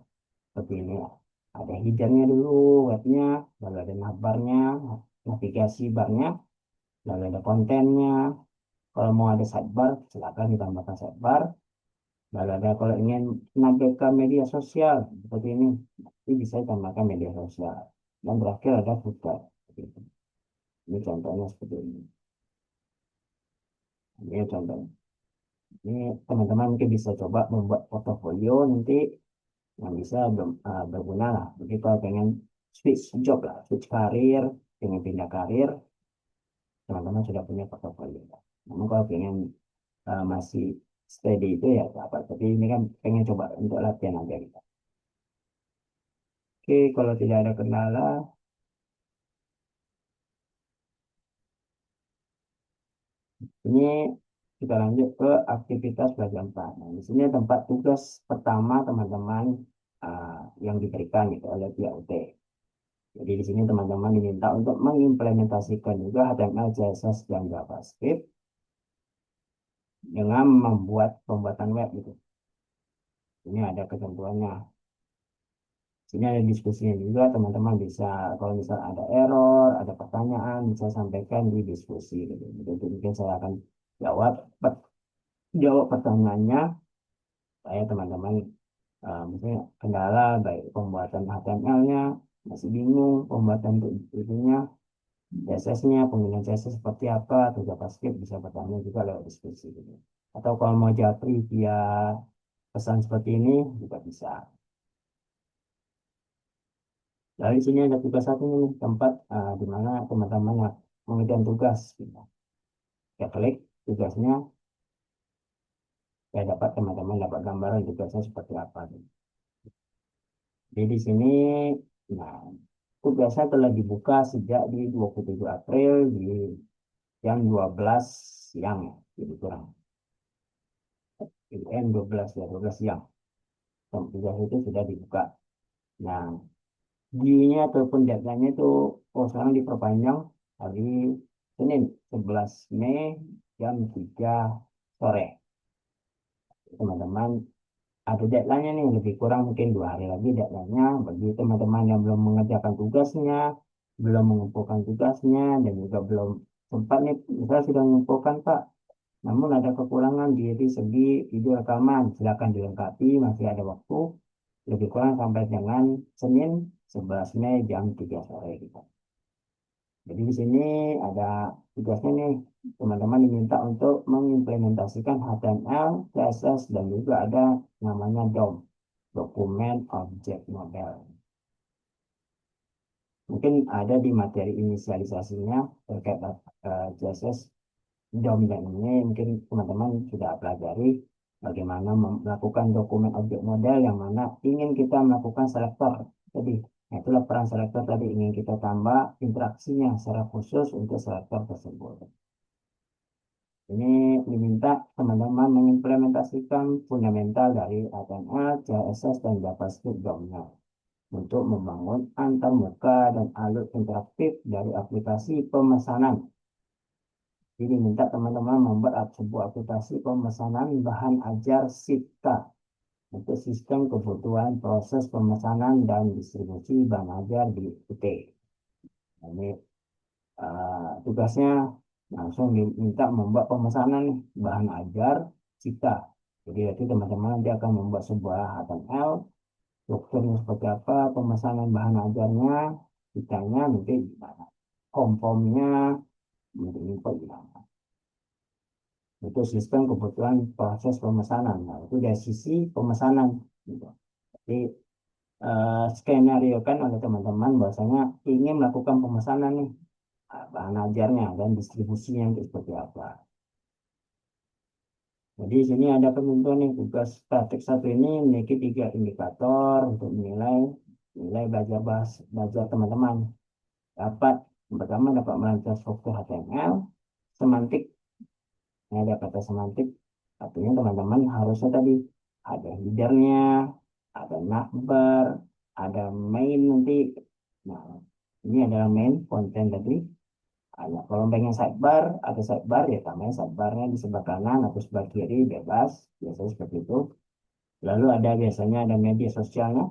seperti ini ya. Ada hiddennya dulu, webnya, lalu ada navbarnya, navigasi barnya, lalu ada kontennya. Kalau mau ada sidebar, silakan ditambahkan sidebar. Lalu ada kalau ingin nampil ke media sosial seperti ini, nanti bisa ditambahkan media sosial. Dan terakhir ada footer. Seperti itu. Ini contohnya seperti ini. Ini contohnya. Ini teman-teman mungkin bisa coba membuat portofolio nanti yang bisa berguna lah. Jadi kalau pengen switch job lah, switch karir, pengen pindah karir, teman-teman sudah punya portofolio. Namun kalau pengen masih steady itu ya apa? Tapi ini kan pengen coba untuk latihan aja kita. Oke, kalau tidak ada kendala, ini kita lanjut ke aktivitas belajar 4. Nah, di sini tempat tugas pertama teman-teman yang diberikan gitu oleh pihak UT. Jadi di sini teman-teman diminta untuk mengimplementasikan juga HTML, CSS, dan JavaScript dengan membuat pembuatan web gitu. Ini ada ketentuannya. Sini ada diskusinya juga, teman-teman bisa kalau misal ada error, ada pertanyaan, bisa sampaikan di diskusi gitu. Jadi mungkin saya akan jawab jawab pertanyaannya. Saya teman-teman misalnya kendala baik pembuatan HTML-nya, masih bingung pembuatan itunya, CSS-nya, penggunaan CSS seperti apa, atau JavaScript bisa bertanya juga lewat diskusi gitu. Atau kalau mau japri via pesan seperti ini juga bisa. Lalu di sini ada tugas satu nih, tempat di mana teman-teman mengerjakan tugas. Gitu. Ya klik tugasnya, ya dapat teman-teman dapat gambaran tugasnya seperti apa. Gitu. Jadi di sini, nah, tugasnya telah dibuka sejak di 27 April di jam 12 siang, ya, jadi kurang. IM 12 ya, 12 siang. Tugas itu sudah dibuka. Nah, due-nya ataupun deadline-nya itu sekarang diperpanjang hari Senin 11 Mei jam 3 sore. Teman-teman ada deadline-nya nih, lebih kurang mungkin 2 hari lagi deadline-nya. Bagi teman-teman yang belum mengerjakan tugasnya, belum mengumpulkan tugasnya, dan juga belum sempat nih, misalnya sudah mengumpulkan Pak, namun ada kekurangan di segi video rekaman, silakan dilengkapi, masih ada waktu, lebih kurang sampai dengan Senin 11 Mei jam 3 sore gitu. Jadi di sini ada tugasnya nih, teman-teman diminta untuk mengimplementasikan HTML, CSS, dan juga ada namanya DOM, Dokumen Object Model. Mungkin ada di materi inisialisasinya terkait CSS, DOM, dan ini mungkin teman-teman sudah pelajari bagaimana melakukan dokumen objek model yang mana ingin kita melakukan selektor. Jadi Itulah peran selektor tadi, ingin kita tambah interaksinya secara khusus untuk selektor tersebut. Ini diminta teman-teman mengimplementasikan fundamental dari HTML, CSS, dan JavaScript domain untuk membangun antarmuka dan alur interaktif dari aplikasi pemesanan. Jadi minta teman-teman membuat sebuah aplikasi pemesanan bahan ajar SIPTA untuk sistem kebutuhan proses pemesanan dan distribusi bahan ajar di UT. Ini tugasnya langsung diminta membuat pemesanan nih, bahan ajar SIPTA. Jadi nanti teman-teman nanti akan membuat sebuah HTML, strukturnya seperti apa, pemesanan bahan ajarnya, SIPTA-nya nanti gimana, form-formnya, nanti info gimana. Itu sistem kebutuhan proses pemesanan. Nah, itu dari sisi pemesanan. Gitu. Jadi skenario kan oleh teman-teman bahwasanya ingin melakukan pemesanan nih, bahan ajarnya dan distribusinya itu seperti apa. Jadi di sini ada penentuan nih, tugas praktik satu ini memiliki 3 indikator untuk menilai nilai belajar teman-teman. Yang pertama dapat merancang struktur HTML, semantik. Ini ada kata semantik, artinya teman-teman harusnya tadi ada headernya, ada navbar, ada main nanti. Nah, ini adalah main konten tadi. Nah, kalau pengen sidebar, ada sidebar ya tambahin sidebarnya di sebelah kanan atau sebelah kiri bebas, biasanya seperti itu. Lalu ada biasanya ada media sosialnya.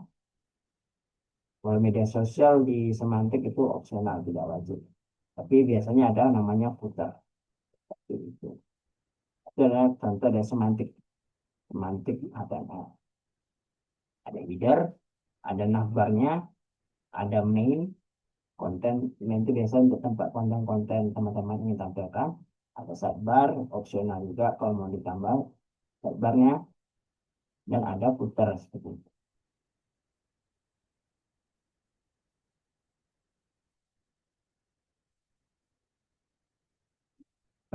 Kalau media sosial di semantik itu opsional, tidak wajib. Tapi biasanya ada namanya footer. Seperti itu. Itu adalah contoh dari semantik. Semantik HTML. Ada header, ada navbarnya, ada main, konten. Main itu biasa untuk tempat konten-konten teman-teman ingin tampilkan. Ada sidebar, opsional juga kalau mau ditambah sidebarnya, dan ada footer seperti itu.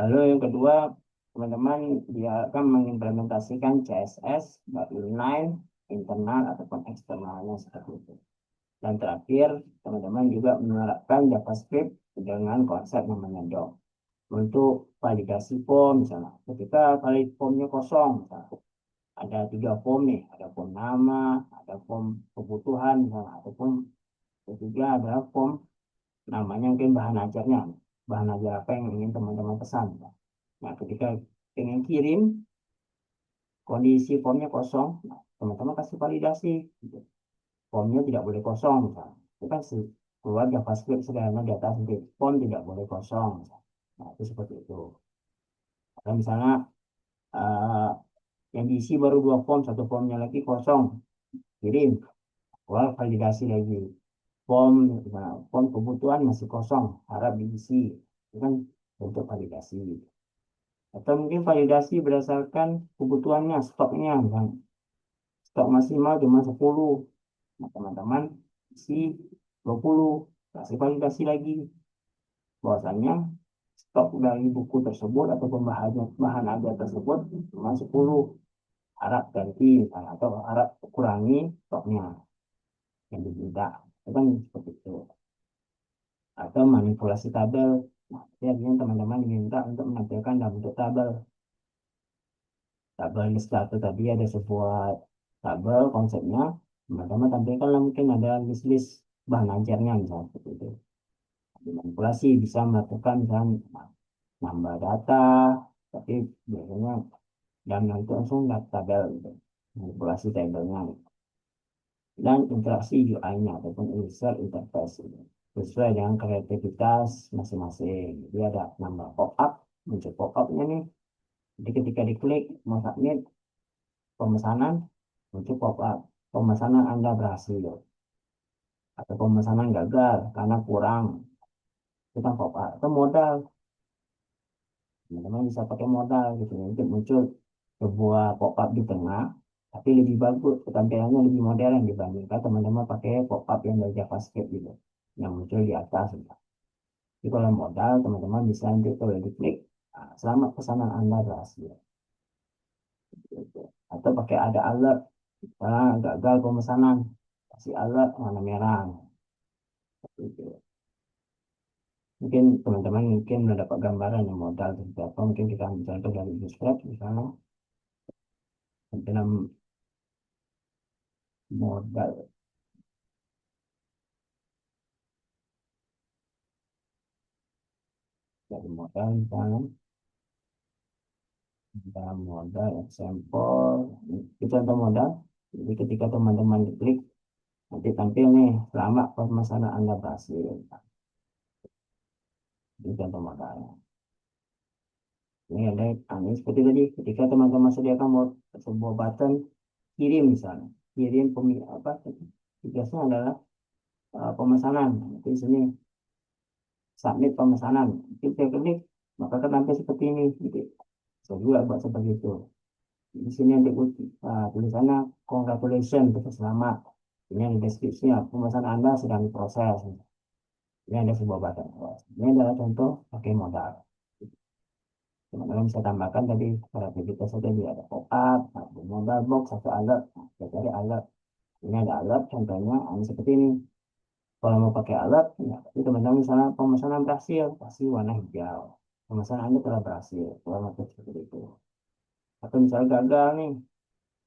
Lalu yang kedua, teman-teman dia akan mengimplementasikan CSS, inline, internal ataupun eksternalnya seperti itu. Dan terakhir, teman-teman juga menerapkan JavaScript dengan konsep namanya DOM. Untuk validasi form misalnya, ketika valid formnya kosong, misalnya, ada 3 form nih, ada form nama, ada form kebutuhan, misalnya, ataupun ketiga adalah form namanya mungkin bahan ajarnya, bahan ajar apa yang ingin teman-teman pesan. Nah, ketika ingin kirim, kondisi formnya kosong, nah, teman-teman kasih validasi. Gitu. Formnya tidak boleh kosong, misalnya. Itu kan keluar JavaScript sederhana di atas, form tidak boleh kosong. Misalnya. Nah, itu seperti itu. Atau misalnya eh, yang diisi baru 2 form, 1 formnya lagi kosong, kirim, keluar validasi lagi. Form, nah, form kebutuhan masih kosong, harap diisi. Itu kan untuk validasi. Atau mungkin validasi berdasarkan kebutuhannya, stoknya, kan. Stok maksimal cuma 10. Nah, teman-teman isi 20, kasih validasi lagi. Bahwasanya stok dari buku tersebut atau bahan ajar tersebut cuma 10. Harap ganti misalnya, atau harap kurangi stoknya yang diminta. Itu kan seperti itu. Atau manipulasi tabel. Nah, artinya teman-teman diminta untuk menampilkan dalam bentuk tabel. Tabel list data tadi ada sebuah tabel konsepnya, teman-teman tampilkan mungkin ada list-list bahan ajarnya misalnya seperti itu. Manipulasi bisa melakukan misalnya nambah data, tapi biasanya dalam nanti langsung tabel gitu. Manipulasi tabelnya dan interaksi UI-nya ataupun user interface gitu. Sesuai dengan kreativitas masing-masing. Jadi ada nambah pop-up, muncul pop-up-nya nih. Jadi ketika diklik mau submit pemesanan, muncul pop-up pemesanan Anda berhasil atau pemesanan gagal karena kurang, itu kan pop-up. Atau modal, teman-teman bisa pakai modal gitu, untuk muncul sebuah pop-up di tengah tapi lebih bagus, tampilannya lebih modern dibandingkan teman-teman pakai pop-up yang dari JavaScript gitu yang muncul di atas gitu. Jadi kalau modal teman-teman bisa nanti kalau diklik, nah, selamat pesanan Anda berhasil gitu. Atau pakai ada alert, gagal pemesanan, kasih alert warna merah. Itu. Mungkin teman-teman mungkin mendapat gambaran yang modal seperti apa. Mungkin kita ambil contoh dari Bootstrap misalnya. Dalam modal dari modal misalnya dalam modal example itu contoh modal. Jadi ketika teman-teman klik nanti tampil nih selama pemasaran Anda berhasil. Ini contoh modal. Ini ada ini seperti tadi ketika teman-teman sediakan sebuah button kirim misalnya, kirim apa tugasnya adalah pemesanan. Di sini submit pemesanan. Kita klik maka akan tampil seperti ini. Gitu. Saya juga buat seperti itu. Di sini ada tulisannya congratulations, selamat. Ini ada deskripsinya pemesanan Anda sedang diproses. Ini ada sebuah button. Ini adalah contoh pakai modal. Teman-teman bisa tambahkan tadi pada aktivitas tadi ada pop up, ada mobile box, atau alert. Nah, kita cari alert. Ini ada alert, contohnya ini seperti ini. Kalau mau pakai alert, ya, itu teman-teman misalnya pemesanan berhasil, pasti warna hijau. Pemesanan Anda telah berhasil, warna seperti itu. Atau misalnya gagal nih,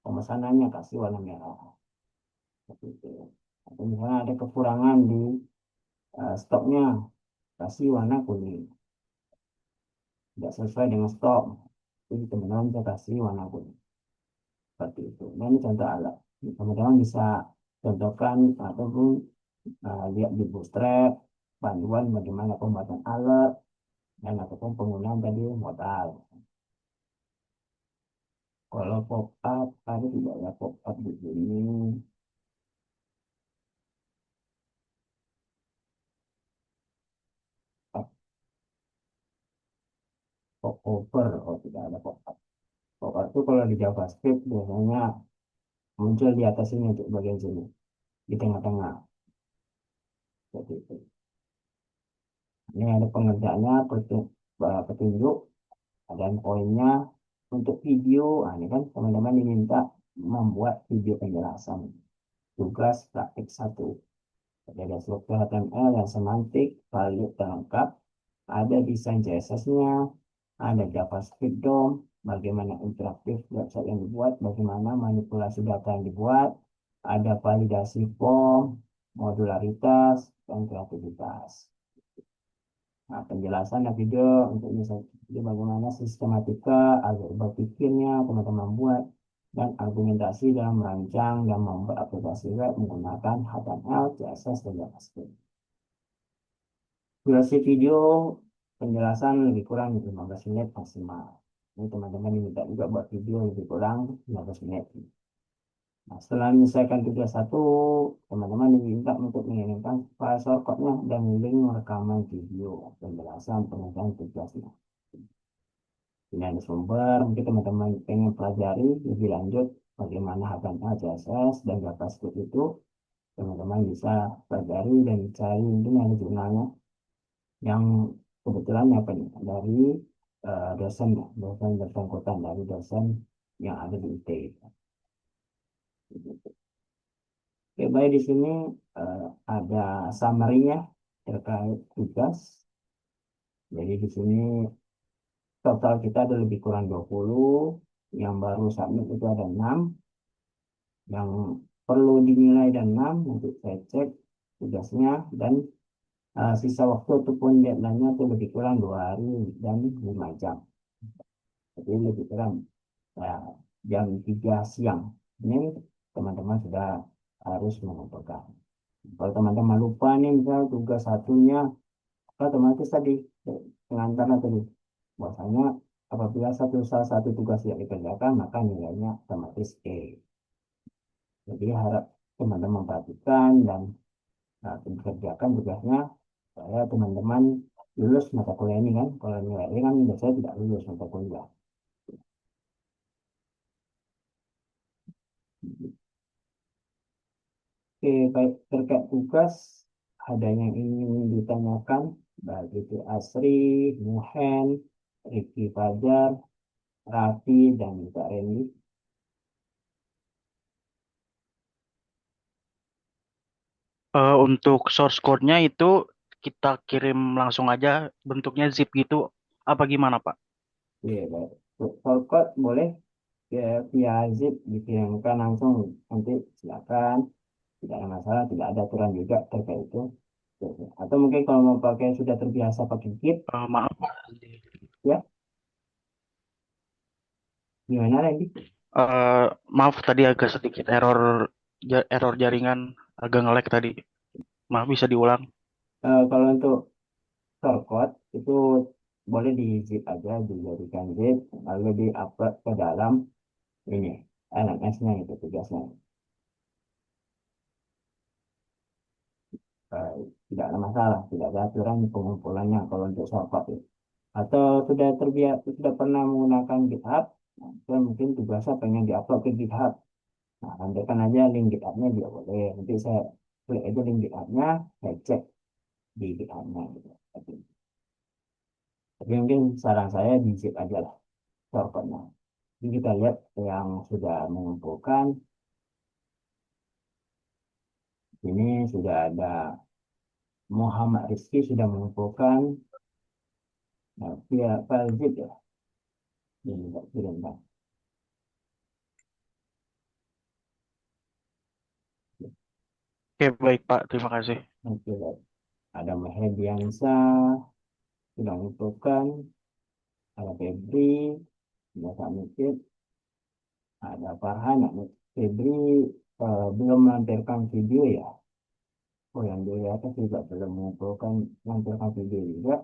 pemesanannya kasih warna merah. Seperti itu. Atau misalnya ada kekurangan di stoknya, kasih warna kuning. Tidak sesuai dengan stok, jadi teman-teman bisa kasih warna kuning. Seperti itu. Nah, ini contoh alat. Teman-teman bisa contohkan ataupun lihat di Bootstrap, panduan bagaimana pembuatan alat, dan ataupun penggunaan tadi modal. Kalau pop up, ada tidak ya pop up di sini? Pop over, oh tidak ada pop up. Pop up itu kalau di JavaScript biasanya muncul di atas ini untuk bagian sini, di tengah-tengah. Seperti itu. Ini ada pengerjaannya, petunjuk, ada poinnya untuk video. Nah, ini kan teman-teman diminta membuat video penjelasan. Tugas praktik 1. Ada struktur HTML dan semantik, valid dan lengkap. Ada desain CSS-nya, ada JavaScript DOM, bagaimana interaktif website yang dibuat, bagaimana manipulasi data yang dibuat, ada validasi form, modularitas, dan kreativitas. Nah, penjelasan dan video untuk misalnya bagaimana sistematika, algoritma pikirnya teman-teman buat, dan argumentasi dalam merancang dan membuat aplikasi web menggunakan HTML, CSS, dan JavaScript. Durasi video penjelasan lebih kurang 15 menit maksimal. Ini teman-teman diminta juga buat video lebih kurang 15 menit. Nah, setelah menyelesaikan tugas 1, teman-teman diminta untuk mengirimkan file shortcut-nya dan link rekaman video penjelasan pengerjaan tugasnya. Ini ada sumber, mungkin teman-teman pengen pelajari lebih lanjut bagaimana HTML, CSS, dan JavaScript itu, teman-teman bisa pelajari dan cari mungkin ada jurnalnya yang kebetulan apa nih dari dosen dosen bersangkutan dari dosen yang ada di IT. Oke, baik di sini ada summary-nya terkait tugas. Jadi di sini total kita ada lebih kurang 20, yang baru submit itu ada 6, yang perlu dinilai dan 6, nanti saya cek tugasnya, dan sisa waktu ataupun deadline-nya itu lebih kurang 2 hari dan 5 jam. Jadi lebih kurang ya, jam 3 siang. Ini teman-teman sudah harus mengumpulkan. Kalau teman-teman lupa nih misalnya tugas satunya, otomatis tadi pengantar tadi bahwasanya apabila salah satu tugas yang dikerjakan maka nilainya otomatis E. Jadi harap teman-teman perhatikan dan kerjakan tugasnya supaya teman-teman lulus mata kuliah ini kan. Kalau nilai E kan biasanya tidak lulus mata kuliah. Oke, baik terkait tugas ada yang ingin ditanyakan baik itu Asri, Muhen, Riki Fajar, Raffi, dan juga Randy. Untuk source code-nya itu kita kirim langsung aja bentuknya zip gitu. Apa gimana, Pak? Iya, baik. Shortcut boleh ya, via zip dikirimkan langsung, nanti silakan, tidak ada masalah, tidak ada aturan juga terkait itu. Atau mungkin kalau mau pakai sudah terbiasa pakai Git, Maaf, Pak. ya gimana lagi? Eh, Maaf tadi agak sedikit error jaringan, agak nge-lag tadi. Maaf, bisa diulang. Kalau untuk shortcut itu boleh di zip aja, dijadikan zip, lalu di-upload ke dalam ini LMS-nya itu tugasnya. Eh, Tidak ada masalah, tidak ada aturan pengumpulannya kalau untuk shortcut itu. Atau sudah terbiasa, sudah pernah menggunakan GitHub, nah, itu mungkin tugasnya pengen diupload ke GitHub. Nah, nantikan aja link GitHub-nya dia boleh. Nanti saya klik aja link GitHub-nya, saya cek di GitHub-nya gitu. Tapi mungkin saran saya di zip aja lah shortcut-nya. Jadi kita lihat yang sudah mengumpulkan, ini sudah ada Muhammad Rizky sudah mengumpulkan via file zip ya. Ini kita kirimkan. Oke, baik, Pak. Terima kasih. Oke, baik. Ada Mahediansa sudah mengumpulkan, ada Febri, sudah submitted, ada Farhan, ada Febri belum melampirkan video ya. Oh, yang di atas juga belum mengumpulkan melampirkan video juga.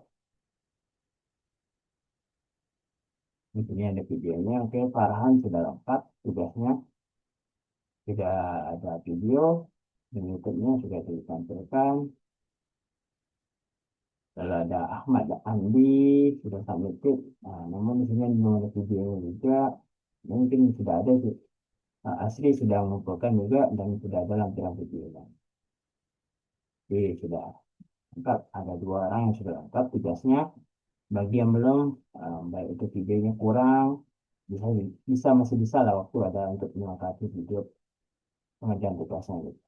Di sini ada videonya. Oke, Farhan sudah lengkap tugasnya, sudah ada video, dan YouTube-nya sudah ditampilkan. Lalu ada Ahmad Andi sudah submitted. Nah, namun di sini belum ada video juga. Mungkin sudah ada sih. Asri sudah mengumpulkan juga dan sudah ada lampiran video. Jadi sudah lengkap. Ada dua orang yang sudah lengkap tugasnya. Bagi yang belum, baik itu videonya kurang, bisa masih bisa lah waktu ada untuk melengkapi video pengerjaan tugasnya gitu.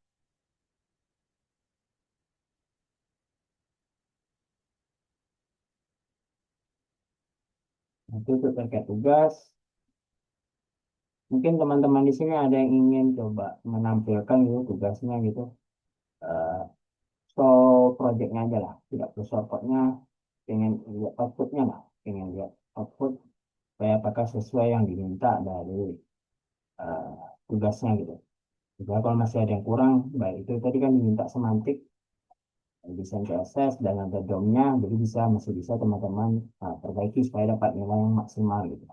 Nah, itu untuk terkait tugas. Mungkin teman-teman di sini ada yang ingin coba menampilkan gitu tugasnya gitu. Eh, so projectnya aja lah, tidak perlu shortcutnya, pengen lihat outputnya lah, pengen lihat output supaya apakah sesuai yang diminta dari eh, tugasnya gitu. Juga kalau masih ada yang kurang, baik itu tadi kan diminta semantik, desain CSS dan ada DOM-nya, jadi masih bisa teman-teman perbaiki supaya dapat nilai yang maksimal gitu.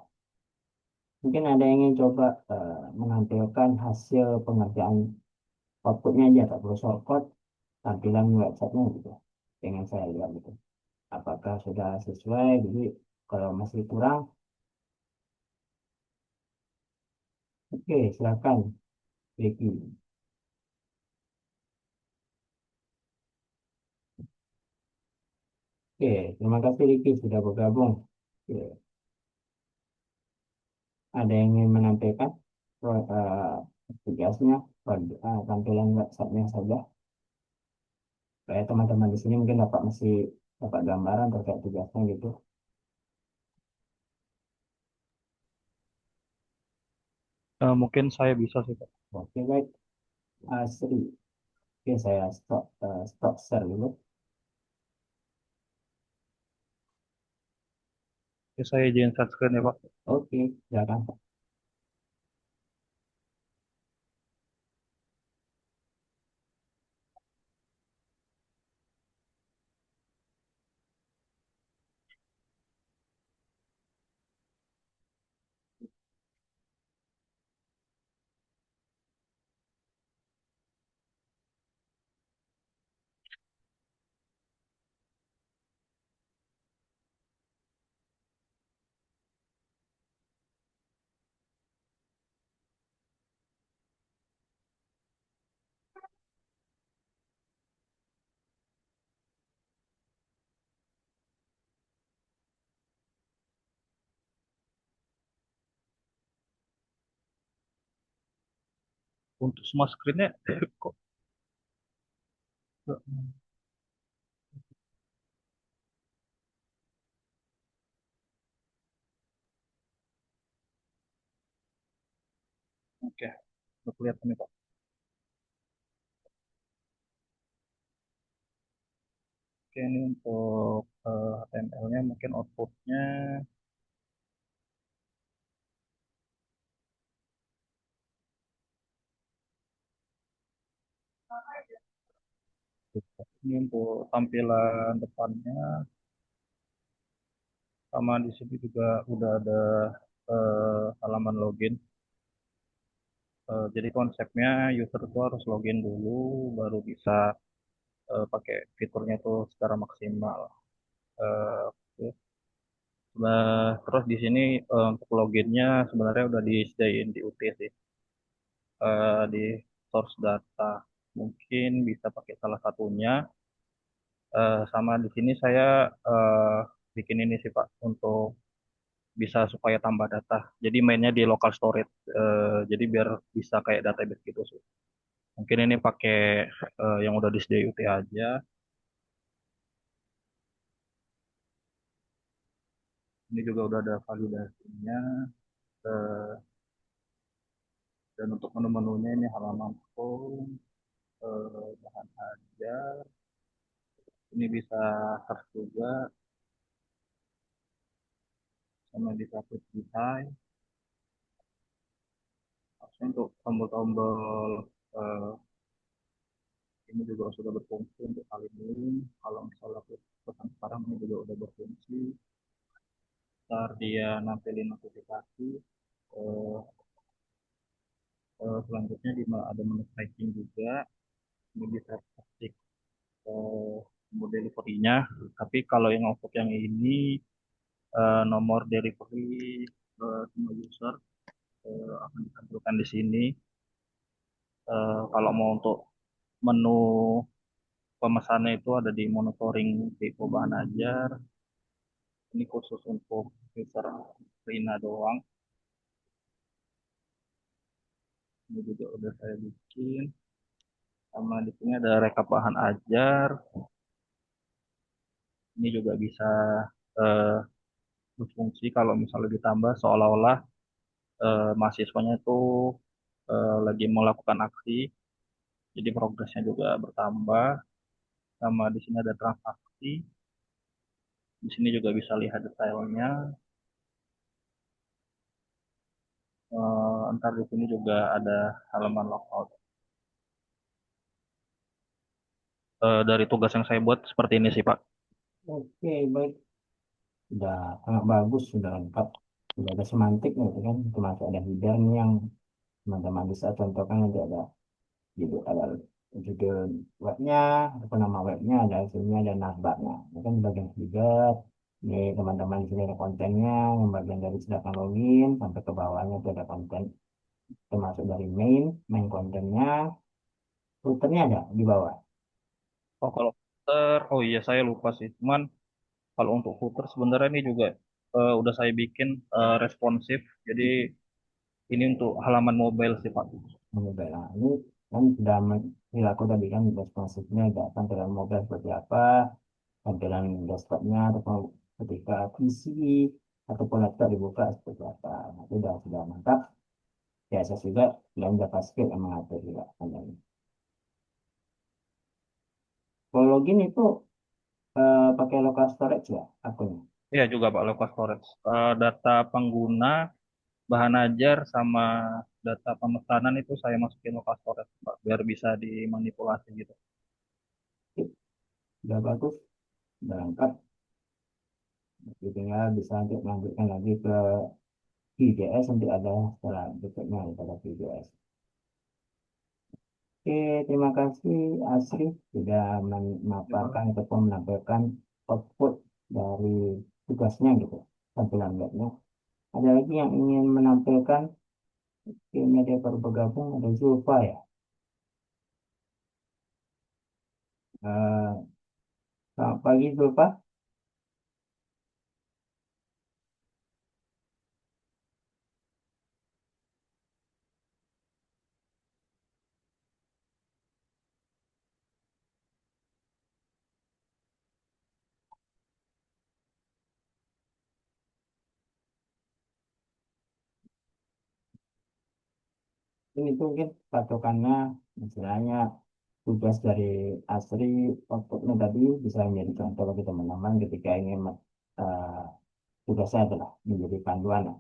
Mungkin ada yang ingin coba menampilkan hasil pengerjaan outputnya aja, tak perlu shortcut, tampilan websitenya gitu. Pengen saya lihat gitu. Apakah sudah sesuai? Jadi kalau masih kurang, oke silakan Ricky. Oke, terima kasih Ricky sudah bergabung. Oke, ada yang ingin menampilkan tugasnya, tampilan websitenya saja. Supaya teman-teman di sini mungkin masih dapat gambaran terkait tugasnya gitu. Mungkin saya bisa sih, Pak. Oke, baik. Asri. Oke, saya stop share dulu. Oke, saya izin share screen ya, Pak. Oke, silakan. Untuk semua screennya, kok Oke, udah kelihatan nih Pak. Oke, ini untuk HTML-nya mungkin outputnya ini untuk tampilan depannya, sama di sini juga udah ada halaman login. Jadi konsepnya user itu harus login dulu, baru bisa pakai fiturnya itu secara maksimal. Oke. Terus di sini untuk loginnya sebenarnya udah disediain di UT sih, di source data. Mungkin bisa pakai salah satunya. Sama di sini saya bikin ini sih Pak untuk bisa supaya tambah data. Jadi mainnya di local storage. Jadi biar bisa kayak database gitu sih. Mungkin ini pakai yang udah disediain UT aja. Ini juga udah ada validasinya. Eh, dan untuk menu-menunya ini halaman home, bahan aja. Ini bisa search juga, sama bisa quick design. Maksudnya untuk tombol-tombol eh, ini juga sudah berfungsi untuk hal ini. Kalau misalnya aku pesan sekarang ini juga udah berfungsi. Ntar dia nampilin notifikasi. Eh, Selanjutnya ada menu tracking juga. Ini bisa ketik nomor delivery-nya. Tapi kalau yang untuk yang ini nomor delivery semua user akan ditampilkan di sini. Kalau mau untuk menu pemesannya itu ada di monitoring di bahan ajar. Ini khusus untuk user Rina doang. Ini juga udah saya bikin. Sama di sini ada rekap bahan ajar. Ini juga bisa eh, berfungsi kalau misalnya ditambah seolah-olah mahasiswanya itu lagi melakukan aksi. Jadi progresnya juga bertambah. Sama di sini ada transaksi. Di sini juga bisa lihat detailnya. Ntar di sini juga ada halaman logout. Dari tugas yang saya buat seperti ini sih Pak. Oke, baik. Sudah sangat bagus, sudah lengkap. Sudah ada semantik gitu kan. Termasuk ada header nih yang teman-teman bisa contohkan, nanti ada judul, ada judul webnya ataupun nama webnya, ada hasilnya, ada navbarnya. Ini kan bagian header. Ini teman-teman di sini ada kontennya, yang bagian dari sedangkan login sampai ke bawahnya itu ada konten, termasuk dari main kontennya, footernya ada di bawah. Oh kalau footer, oh iya saya lupa sih. Cuman kalau untuk footer sebenarnya ini juga udah saya bikin responsif. Jadi ini untuk halaman mobile sih Pak. Mobile. Nah, ini kan sudah perilaku tadi kan responsifnya, ada tampilan mobile seperti apa, tampilan desktopnya, ataupun ketika PC ataupun laptop dibuka seperti apa. Nah, itu sudah mantap. CSS juga dan JavaScript yang mengatur juga. Kalau login itu pakai local storage ya akunnya. Iya juga Pak, local storage. Data pengguna, bahan ajar, sama data pemesanan itu saya masukin local storage Pak, biar bisa dimanipulasi gitu. Oke, sudah bagus, sudah lengkap. Jadi tinggal bisa untuk melanjutkan lagi ke VJS, nanti ada setelah berikutnya pada VJS. Oke, terima kasih Asri sudah memaparkan ataupun menampilkan output dari tugasnya gitu, tampilan webnya. Ada lagi yang ingin menampilkan, tim media baru bergabung, ada Zulfa ya. Eh, Selamat pagi Zulfa. Ini tuh mungkin patokannya istilahnya tugas dari asli outputnya tadi bisa menjadi contoh bagi teman-teman ketika ingin eh, tugasnya adalah menjadi panduan lah.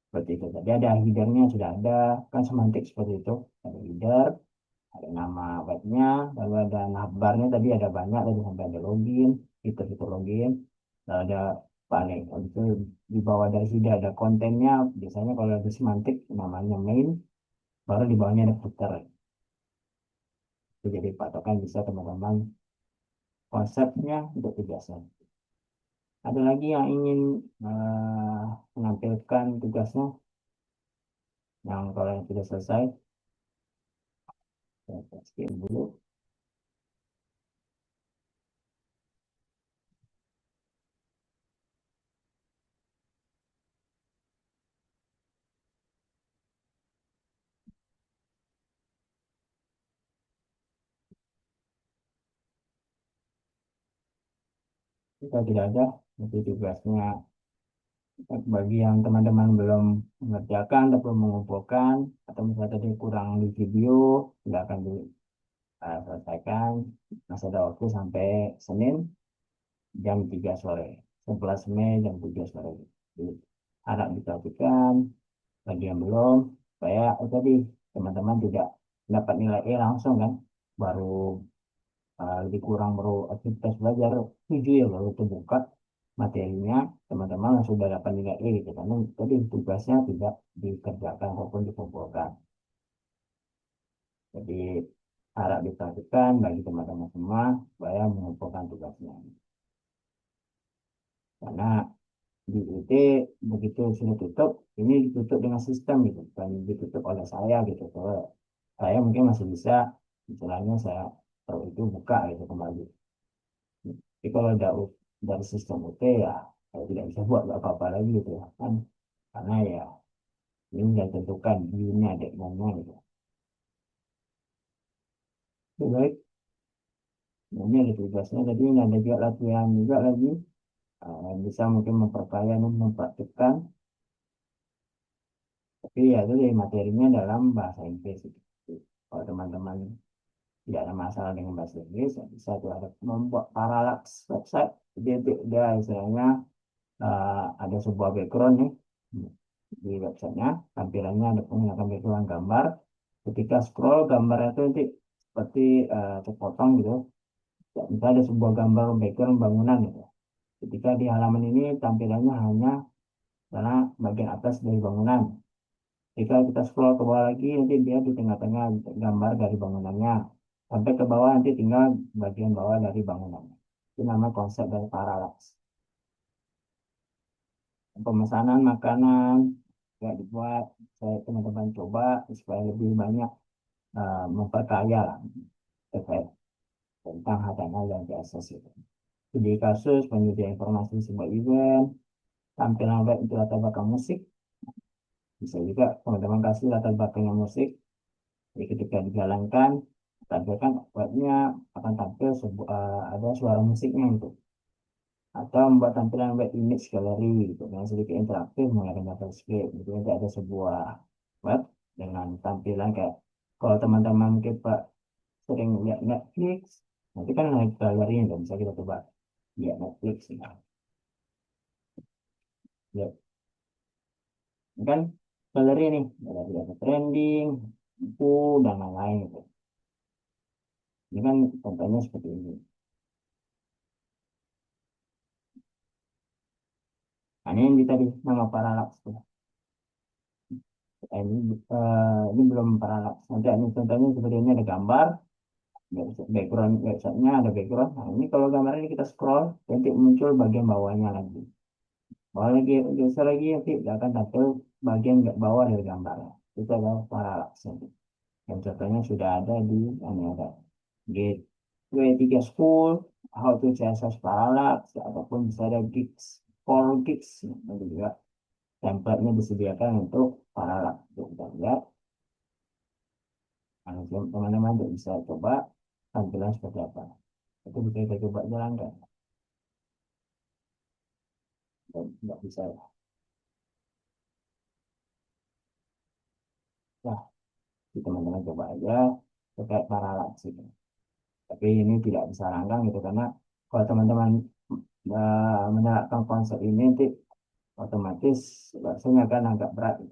Seperti itu. Jadi ada headernya sudah ada, kan semantik seperti itu. Ada header, ada nama webnya, lalu ada navbarnya tadi ada banyak tadi sampai ada login, itu login, lalu ada paling itu di bawah dari sini ada kontennya. Biasanya kalau ada semantik namanya main, baru di bawahnya ada footer. Itu jadi patokan bisa teman-teman konsepnya untuk tugasnya. Ada lagi yang ingin menampilkan tugasnya, yang kalau yang sudah selesai, saya skip dulu. Jika tidak ada, nanti tugasnya bagi yang teman-teman belum mengerjakan atau belum mengumpulkan, atau misalnya tadi kurang di video, silakan diselesaikan. Masih ada waktu sampai Senin jam 3 sore, 11 Mei jam 3 sore. Jadi, harap diperhatikan bagi yang belum, supaya tadi teman-teman tidak dapat nilai E langsung kan, baru lebih kurang baru aktivitas belajar 7 ya baru terbuka materinya, teman-teman sudah dapat nilai E gitu karena tadi tugasnya tidak dikerjakan ataupun dikumpulkan. Jadi harap diperhatikan bagi teman-teman semua supaya mengumpulkan tugasnya, karena di IT begitu sudah tutup, ini ditutup dengan sistem gitu, bukan ditutup oleh saya gitu. Kalau saya mungkin masih bisa, istilahnya saya tahu itu buka gitu kembali. Tapi kalau dari sistem UT ya saya tidak bisa buat apa-apa lagi gitu ya kan, karena ya ini sudah tentukan view-nya ada mana gitu. Oke, baik, nah, ini ada tugasnya tadi, ini ada juga latihan juga lagi. Bisa mungkin memperkaya dan mempraktikkan, tapi ya itu dari materinya dalam bahasa Inggris gitu. Kalau teman-teman tidak ada masalah dengan bahasa Inggris, ya bisa tuh ada membuat parallax website. Jadi dia istilahnya ada sebuah background nih di websitenya, tampilannya ada menggunakan background gambar. Ketika scroll gambarnya itu nanti seperti terpotong gitu. Ya, misalnya ada sebuah gambar background bangunan gitu. Ketika di halaman ini tampilannya hanya karena bagian atas dari bangunan. Jika kita scroll ke bawah lagi, nanti dia di tengah-tengah gambar dari bangunannya. Sampai ke bawah nanti tinggal bagian bawah dari bangunannya. Itu nama konsep dari parallax. Pemesanan makanan ya dibuat, saya teman-teman coba supaya lebih banyak memperkaya lah terkait tentang HTML dan CSS itu. Studi kasus, penyedia informasi sebuah event, tampilan web untuk latar belakang musik. Bisa juga teman-teman kasih latar belakangnya musik. Jadi ketika dijalankan, tampilkan webnya akan tampil ada suara musiknya itu. Atau membuat tampilan web image gallery gitu, dengan sedikit interaktif menggunakan JavaScript. Gitu. Nanti ada sebuah web dengan tampilan kayak kalau teman-teman kita sering lihat Netflix, nanti kan ada galeri yang bisa kita coba lihat Netflix. Nah, ya, ini kan galeri nih, galeri ada trending, buku, dan lain-lain gitu. Ini kan contohnya seperti ini. Nah, ini tadi nama parallax tuh. Ini belum parallax. Nanti ini contohnya seperti ini ada gambar, background websitenya ada background. Nah, ini kalau gambar ini kita scroll, nanti muncul bagian bawahnya lagi. Bawah lagi, geser lagi, nanti akan tampil bagian bawah dari gambar. Itu adalah parallax. Dan contohnya sudah ada di ini ada Gateway 3 School, How to CSS Parallax, ataupun bisa ada Gigs, for Gigs. Nanti juga template-nya disediakan untuk parallax. Untuk kita lihat, nah, teman-teman bisa coba tampilan seperti apa. Itu bisa kita coba jalankan. Dan nggak bisa ya. Nah, Jadi teman-teman coba aja terkait parallax gitu. Tapi ini tidak disarankan gitu karena kalau teman-teman menerapkan konsep ini nanti otomatis bahasanya kan agak berat.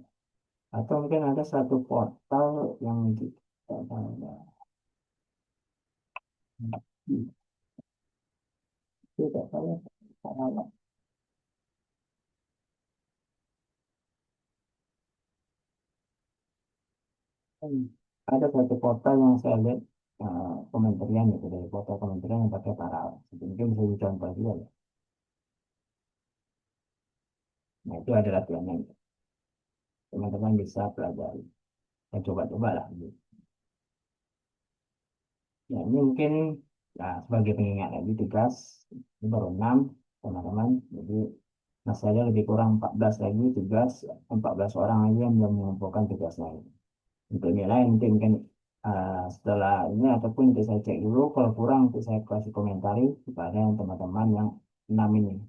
Atau mungkin ada satu portal yang tidak tahu parallax. Hmm. Ada satu portal yang saya lihat kementerian itu dari portal kementerian yang pakai parallax. Itu mungkin bisa dicontoh juga ya. Nah itu ada latihannya. Teman-teman bisa pelajari dan coba-coba lah. Gitu. Ya ini mungkin ya, sebagai pengingat lagi tugas ini baru 6 teman-teman. Jadi masih ada lebih kurang 14 lagi tugas, 14 orang lagi yang belum mengumpulkan tugasnya. Untuk nilai nanti mungkin setelah ini ataupun nanti saya cek dulu kalau kurang nanti saya kasih komentari kepada yang teman-teman yang 6 ini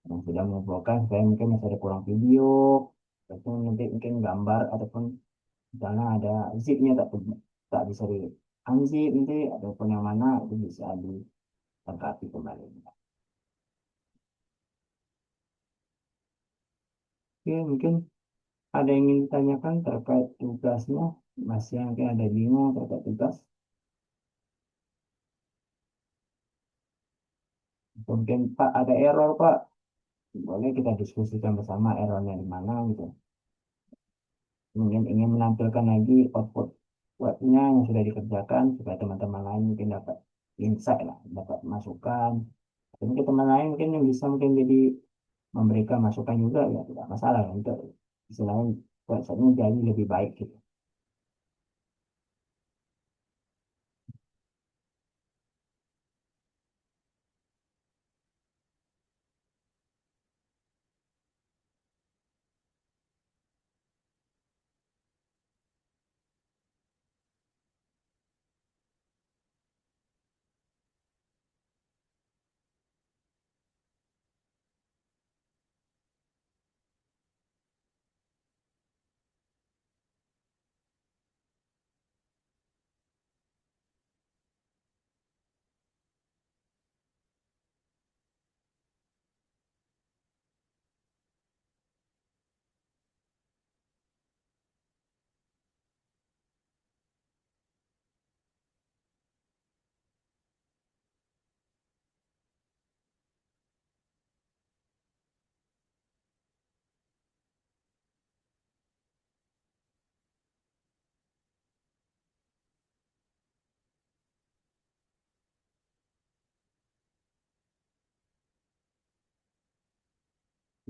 yang sudah mengumpulkan saya mungkin masih ada kurang video ataupun nanti mungkin gambar ataupun misalnya ada zipnya tak bisa di unzip nanti ataupun yang mana itu bisa dilengkapi kembali. Oke, mungkin ada yang ingin ditanyakan terkait tugasnya, masih mungkin ada bingung terkait tugas. Mungkin Pak ada error Pak, boleh kita diskusikan bersama errornya di mana gitu. Mungkin ingin menampilkan lagi output webnya yang sudah dikerjakan supaya teman-teman lain mungkin dapat insight lah, dapat masukan. Dan mungkin teman lain mungkin yang bisa mungkin jadi memberikan masukan juga ya tidak masalah ya, untuk istilahnya websitenya jadi lebih baik gitu.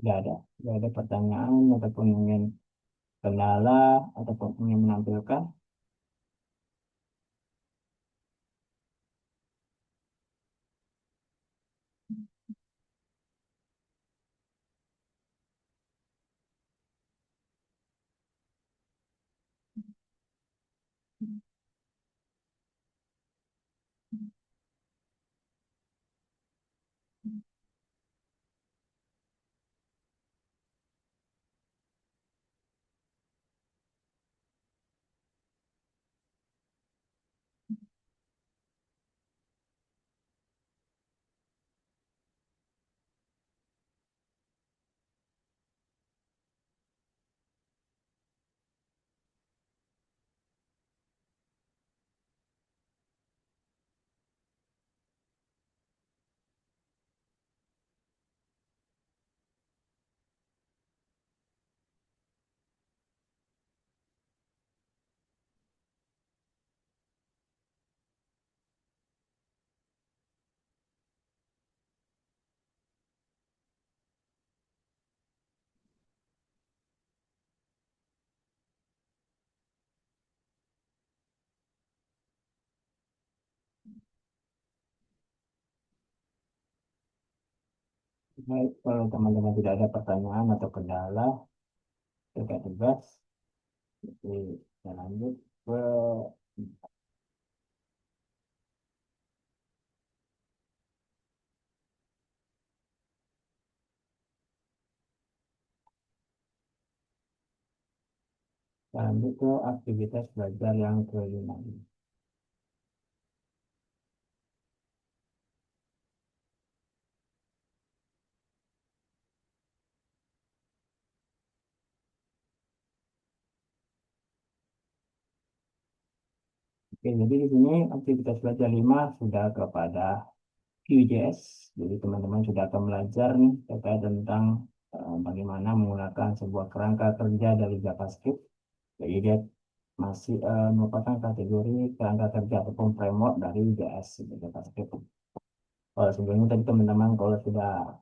Tidak ada pertanyaan ataupun ingin kendala ataupun ingin menampilkan. Baik, kalau teman-teman tidak ada pertanyaan atau kendala terkait tugas, jadi kita lanjut ke Lanjut ke aktivitas belajar yang kelima. Oke, jadi di sini aktivitas belajar 5 sudah kepada Vue.js. Jadi teman-teman sudah akan belajar nih terkait tentang bagaimana menggunakan sebuah kerangka kerja dari JavaScript. Jadi dia masih merupakan kategori kerangka kerja ataupun framework dari JS, gitu, JavaScript. Kalau sebelumnya tadi teman-teman kalau sudah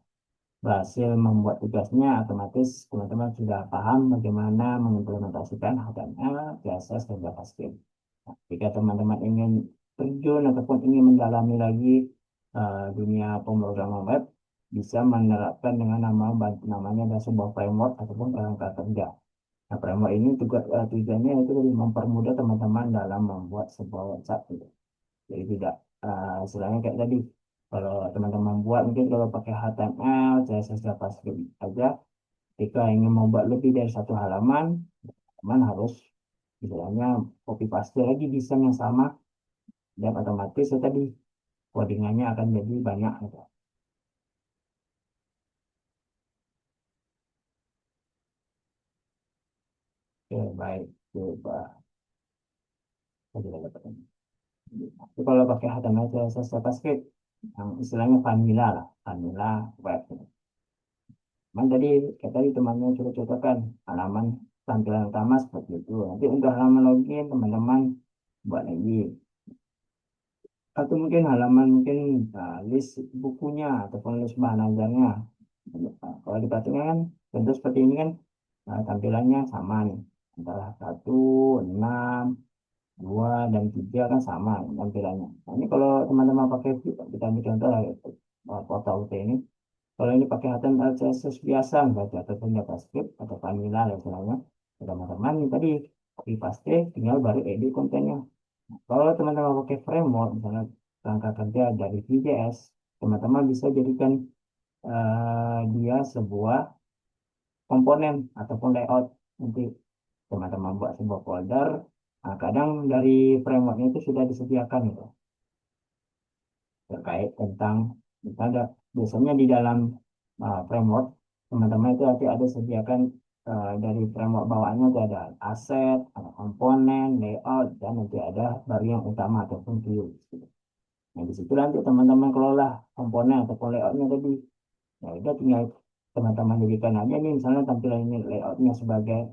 berhasil membuat tugasnya, otomatis teman-teman sudah paham bagaimana mengimplementasikan HTML, CSS, dan JavaScript. Nah, jika teman-teman ingin terjun ataupun ingin mendalami lagi dunia pemrograman web, bisa menerapkan dengan namanya ada sebuah framework ataupun kerangka kerja. Nah, framework ini juga tujuannya itu lebih mempermudah teman-teman dalam membuat sebuah website, gitu. Jadi tidak istilahnya kayak tadi, kalau teman-teman buat mungkin kalau pakai HTML, CSS, JavaScript aja, ketika ingin membuat lebih dari satu halaman, teman harus istilahnya copy paste lagi desain yang sama, dan otomatis ya tadi codingannya akan jadi banyak, gitu. Oke, baik. Coba. Tadi ada pertanyaan. Tapi kalau pakai HTML, CSS, JavaScript, yang istilahnya vanilla lah, vanilla web, gitu. Cuman tadi, kayak tadi temannya sudah contohkan halaman tampilan utama seperti itu. Nanti untuk halaman login teman-teman buat lagi. Atau mungkin halaman mungkin list bukunya ataupun list bahan ajarnya. Nah, kalau diperhatikan kan tentu seperti ini kan tampilannya sama nih. Antara 1, 6, 2, dan 3 kan sama tampilannya. Nah, ini kalau teman-teman pakai Vue, kita ambil contoh lah, foto UT ini. Kalau ini pakai HTML CSS biasa, berarti ataupun JavaScript atau vanilla lah istilahnya, teman-teman ini tadi copy paste, tinggal baru edit kontennya. Kalau teman-teman pakai framework, misalnya kerangka kerja dari Vue.js, teman-teman bisa jadikan dia sebuah komponen ataupun layout. Nanti teman-teman buat sebuah folder, nah, kadang dari frameworknya itu sudah disediakan gitu, terkait tentang misalnya biasanya di dalam framework teman-teman itu nanti ada sediakan dari framework bawaannya itu ada aset, ada komponen, layout, dan nanti ada baru yang utama ataupun view, gitu. Nah di situ nanti teman-teman kelola komponen ataupun layoutnya tadi. Ya udah tinggal teman-teman jadikan aja nih misalnya tampilan ini layoutnya sebagai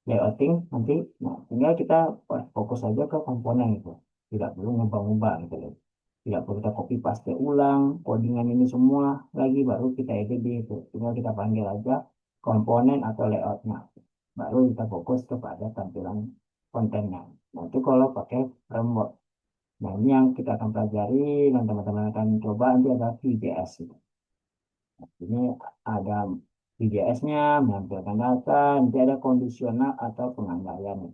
layouting nanti, nah tinggal kita fokus aja ke komponen itu, tidak perlu ngubah-ngubah gitu loh, tidak perlu kita copy paste ulang codingan ini semua lagi baru kita edit di itu, tinggal kita panggil aja komponen atau layoutnya, baru kita fokus kepada tampilan kontennya. Nah itu kalau pakai framework. Nah ini yang kita akan pelajari dan teman-teman akan coba nanti ada Vue.js itu. Ini ada VJS-nya, menampilkan data, nanti ada kondisional atau pengandaian.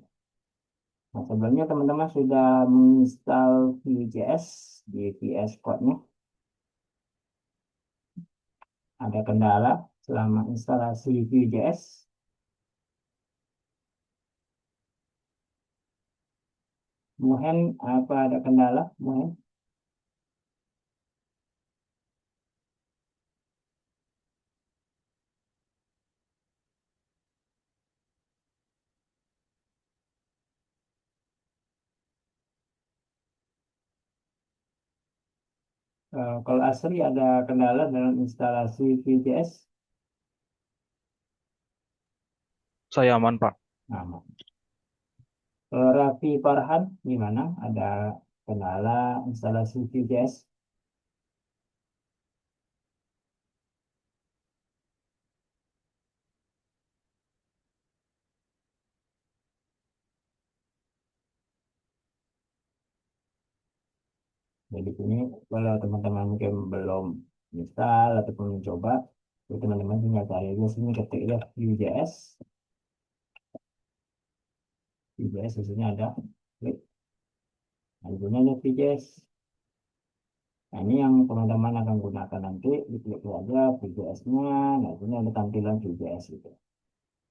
Nah, sebelumnya teman-teman sudah menginstal Vue.js di VS Code-nya. Ada kendala selama instalasi Vue.js. Muhen, apa ada kendala? Muhen? Kalau Asri ada kendala dalam instalasi Vue.js? Saya aman, Pak. Nah, Raffi Farhan gimana? Ada kendala instalasi Vue.js? Jadi ini kalau teman-teman mungkin belum install ataupun mencoba, jadi teman-teman tinggal cari aja sini ketik ya Vue.js, Vue.js di sini ada, klik, nah ujungnya ada Vue.js. Nah ini yang teman-teman akan gunakan nanti, diklik aja Vue.js-nya, nah ini ada tampilan Vue.js gitu.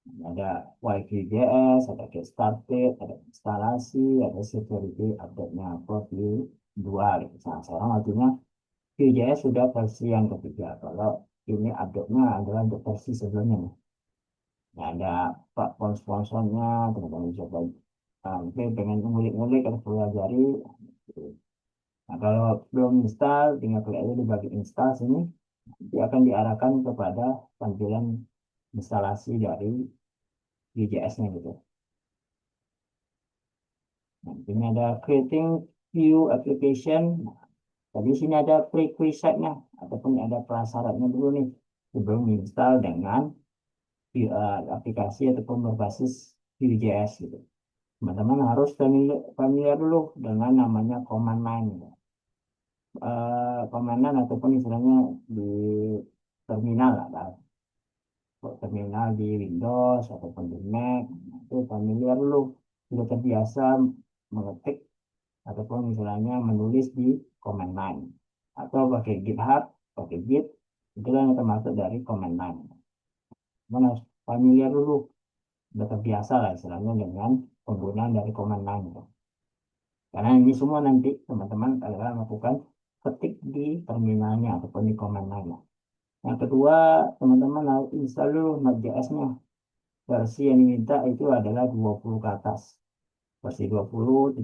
Ada YVJS, ada get started, ada instalasi, ada security update-nya Vue 2 gitu. Nah, sekarang artinya Vue.js sudah versi yang ketiga. Kalau ini update-nya adalah untuk versi sebelumnya nih. Nah, ada platform sponsornya, teman-teman coba mungkin pengen ngulik-ngulik atau pelajari. Nah, kalau belum install, tinggal klik aja di bagian install sini, nanti akan diarahkan kepada tampilan instalasi dari Vue.js-nya gitu. Nah, ini ada creating view application. Nah, tadi sini ada prerequisite-nya ataupun ada prasyaratnya dulu nih sebelum install dengan aplikasi ataupun berbasis Vue.js gitu. Teman-teman harus familiar dulu dengan namanya command line gitu. Command line ataupun istilahnya di terminal lah, terminal di Windows ataupun di Mac, itu familiar dulu, sudah terbiasa mengetik ataupun misalnya menulis di command line atau pakai GitHub, pakai Git, itu kan termasuk dari command line. Mana harus familiar dulu, sudah terbiasa lah istilahnya dengan penggunaan dari command line. Karena ini semua nanti teman-teman adalah melakukan ketik di terminalnya ataupun di command line. Yang kedua, teman-teman harus install dulu Node.js-nya. Versi yang diminta itu adalah 20 ke atas. Versi 20.19.0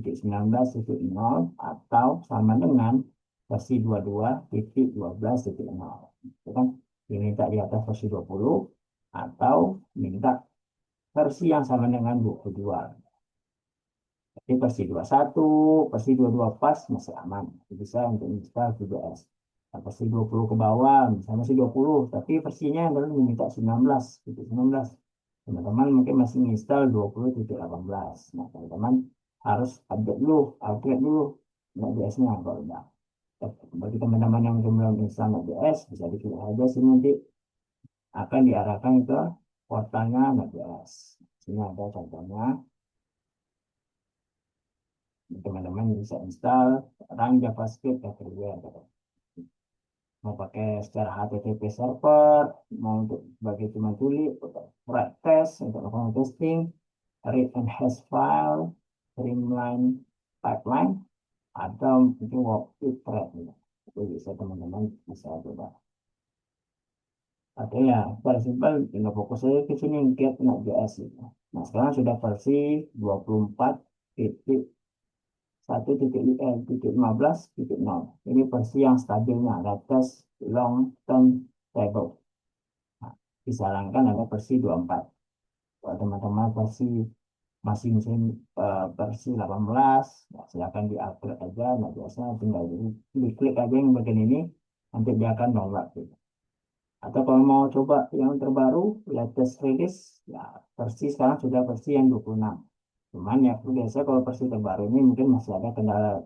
atau sama dengan versi 22.12.0. Itu kan diminta di atas versi 20 atau minta versi yang sama dengan 22. Jadi versi 21, versi 22 pas masih aman. Bisa untuk install VBS. Nah, versi 20 ke bawah, misalnya versi 20, tapi versinya adalah diminta 19. Teman-teman mungkin masih install 20.18. Nah, teman-teman harus upgrade dulu Node.js-nya kalau udah. Bagi teman-teman yang belum install Node.js, bisa diklik aja sih nanti akan diarahkan ke portalnya Node.js. Sini ada contohnya. Teman-teman bisa install run JavaScript everywhere gitu. Mau pakai secara HTTP server, mau untuk sebagai cuma tuli, write test untuk melakukan testing, read and hash file, streamline pipeline, atau itu workflow thread gitu. Itu bisa teman-teman bisa coba. Oke ya, secara simpel tinggal fokus saja ke sini get Node.js gitu. Nah sekarang sudah versi 24.1.15.0. Ini versi yang stabilnya, latest long term stable. Nah, disarankan ada versi 24. Kalau teman-teman masih mesin versi 18, ya silakan di-upgrade aja. Nah, biasanya tinggal diklik aja yang bagian ini, nanti dia akan download gitu. Atau kalau mau coba yang terbaru, latest release, ya versi sekarang sudah versi yang 26. Cuman ya biasanya kalau versi terbaru ini mungkin masih ada kendala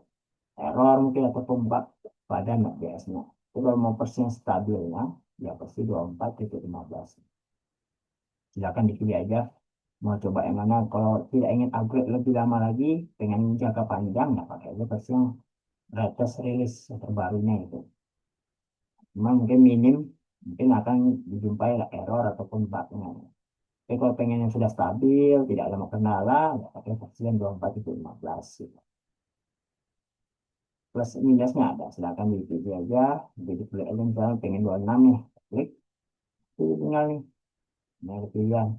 error mungkin ataupun bug pada Node.js-nya. Jadi kalau mau versi yang stabilnya, ya versi 24.15. Silakan dipilih aja mau coba yang mana. Kalau tidak ingin upgrade lebih lama lagi, pengen jangka panjang, ya pakai aja versi yang latest release yang terbarunya itu. Cuma mungkin mungkin akan dijumpai error ataupun bugnya. Tapi kalau pengen yang sudah stabil, tidak ada kendala, ya pakai versi yang 24.15 gitu. Plus minusnya ada, silakan dipilih aja. Jadi klik aja misalnya pengen 26 nih, klik, itu tinggal nih. Ini ada pilihan,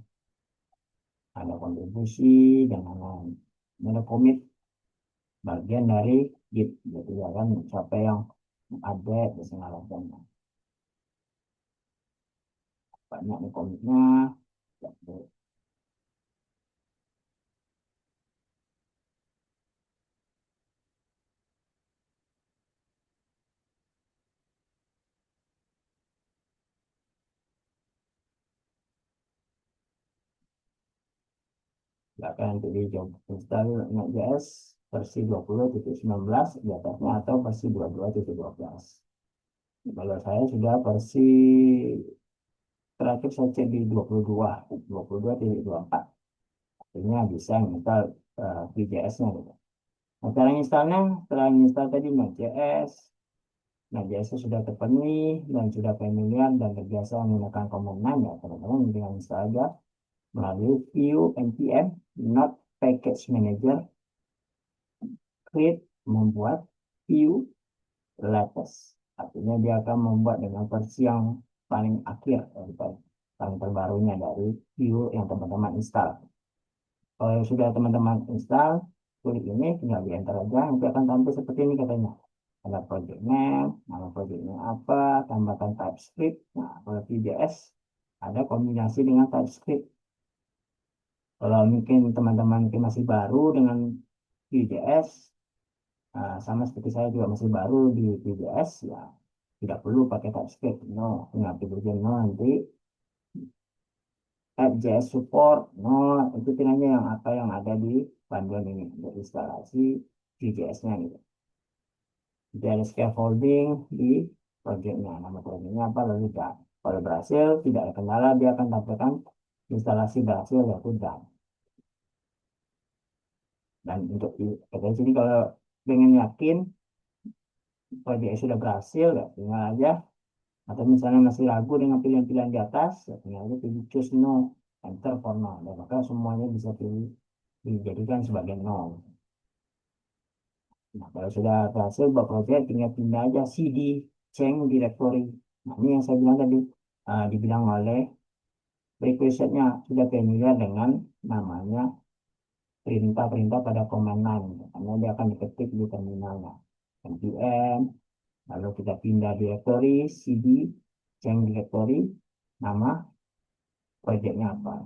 ada kontribusi dan lain-lain. Ini ada komit bagian dari Git, jadi ya kan siapa yang ada di dan banyak nih komitnya. Jadi, silakan nanti di job install Node.js versi 20.19 di atasnya atau versi 22.12. Kalau saya sudah versi terakhir saya cek di 22.24. Akhirnya bisa install Vue.js-nya gitu. Nah, cara installnya, setelah install tadi Node.js, Node.js sudah terpenuhi dan sudah familiar dan terbiasa menggunakan command line, ya teman-teman tinggal install aja melalui view npm not package manager create membuat view latest. Artinya dia akan membuat dengan versi yang paling akhir, paling terbarunya dari view yang teman-teman install. Kalau sudah teman-teman install kulik ini, tinggal di enter aja, nanti akan tampil seperti ini katanya. Ada project name, nama projectnya apa, tambahkan TypeScript. Nah, kalau VJS ada kombinasi dengan TypeScript. Kalau mungkin teman-teman masih baru dengan VJS, sama seperti saya juga masih baru di VJS, ya tidak perlu pakai TypeScript. No, tinggal pilih no nanti add JS support. No, ikutin aja yang apa yang ada di panduan ini untuk instalasi VJS-nya gitu. Jadi ada scaffolding di projectnya, nama projectnya apa, lalu done. Kalau berhasil, tidak ada kendala, dia akan tampilkan instalasi berhasil, yaitu done. Dan untuk katanya sini kalau pengen yakin project sudah berhasil, ya tinggal aja. Atau misalnya masih ragu dengan pilihan-pilihan di atas, ya tinggal aja pilih choose no, enter for no. Dan maka semuanya bisa dijadikan sebagai no. Nah, kalau sudah berhasil buat project, tinggal pindah aja cd change directory. Nah, ini yang saya bilang tadi, dibilang oleh prerequisite-nya sudah familiar dengan namanya perintah-perintah pada command line. Karena dia akan diketik di terminalnya. npm, lalu kita pindah directory, cd change directory, nama projectnya apa.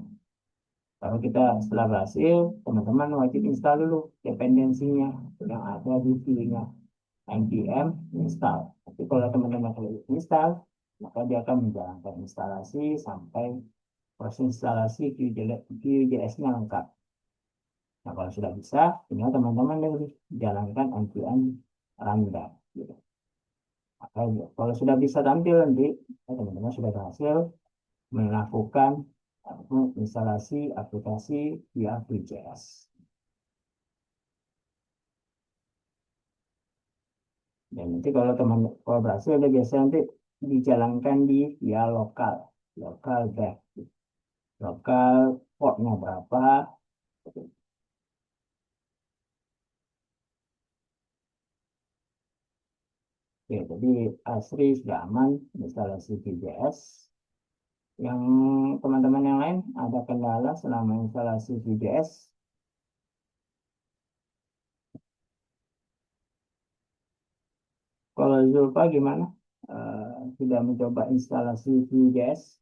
Kalau kita setelah berhasil, teman-teman wajib install dulu dependensinya yang ada di view-nya. npm install. Tapi kalau teman-teman klik install, maka dia akan menjalankan instalasi sampai proses instalasi Vue.js-nya lengkap. Nah, kalau sudah bisa, tinggal teman-teman jalankan npm rundown. Gitu. Maka kalau sudah bisa tampil nanti, teman-teman sudah berhasil melakukan instalasi aplikasi via Vue.js. Dan nanti kalau berhasil, dia biasanya nanti dijalankan di via lokal dev, lokal portnya berapa. Oke, jadi Asri sudah aman instalasi Vue.js. Yang teman-teman yang lain ada kendala selama instalasi Vue.js? Kalau Zulfa gimana? Sudah mencoba instalasi Vue.js?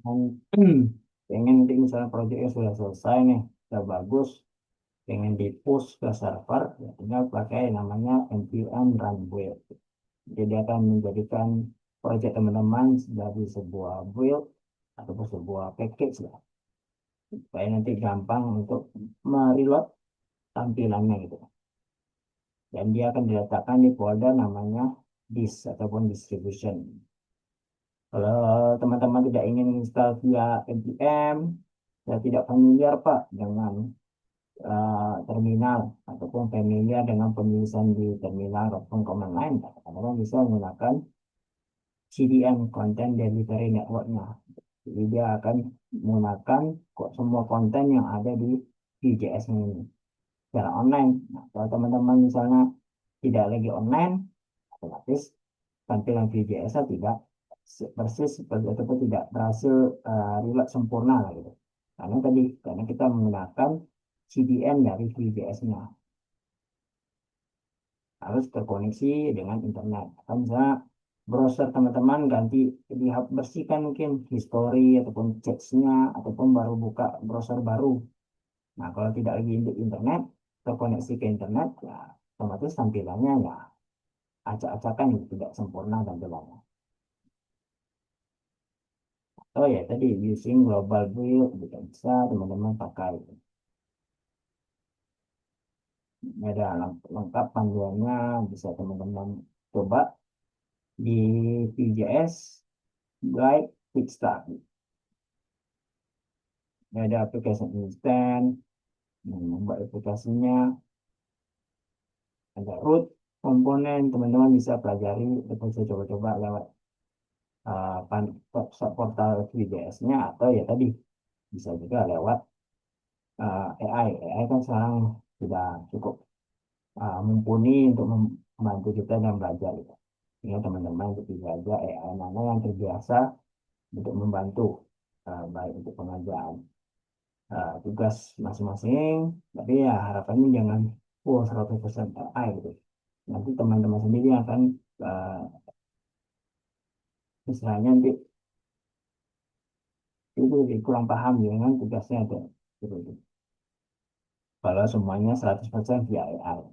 Dan pengen nanti misalnya proyeknya sudah selesai nih, sudah bagus, pengen di push ke server, ya tinggal pakai namanya npm run build. Jadi akan menjadikan proyek teman-teman dari sebuah build ataupun sebuah package lah, supaya nanti gampang untuk mereload tampilannya gitu. Dan dia akan diletakkan di folder namanya disk ataupun distribution. Kalau teman-teman tidak ingin install via npm, saya tidak familiar Pak dengan terminal ataupun familiar dengan penulisan di terminal ataupun command line, teman-teman bisa menggunakan CDN Content Delivery Network-nya. Jadi dia akan menggunakan semua konten yang ada di Vue.js ini secara online. Nah, kalau teman-teman misalnya tidak lagi online, otomatis tampilan Vue.js tidak persis seperti ataupun tidak berhasil reload sempurna lah gitu. Karena kita menggunakan CDN dari Vue.js-nya harus terkoneksi dengan internet. Kan misalnya browser teman-teman ganti bersihkan mungkin history ataupun chat-nya ataupun baru buka browser baru. Nah, kalau tidak lagi di internet, terkoneksi ke internet, ya otomatis tampilannya ya acak-acakan, tidak sempurna tampilannya. Oh ya, tadi using global build juga bisa teman-teman pakai. Ini ada lengkap panduannya, bisa teman-teman coba di VJS Guide Quick Start. Ini ada aplikasi instan, membuat aplikasinya, ada root komponen, teman-teman bisa pelajari atau bisa coba-coba lewat portal VJS-nya atau ya tadi bisa juga lewat AI. AI kan sekarang sudah cukup mumpuni untuk membantu kita dalam belajar gitu. Ya teman-teman untuk belajar AI mana yang terbiasa untuk membantu baik untuk pengajaran tugas masing-masing, tapi ya harapannya jangan full 100% AI gitu. Nanti teman-teman sendiri akan uh, istilahnya nanti itu kurang paham ya kan tugasnya ada gitu. Kalau semuanya 100% via AI.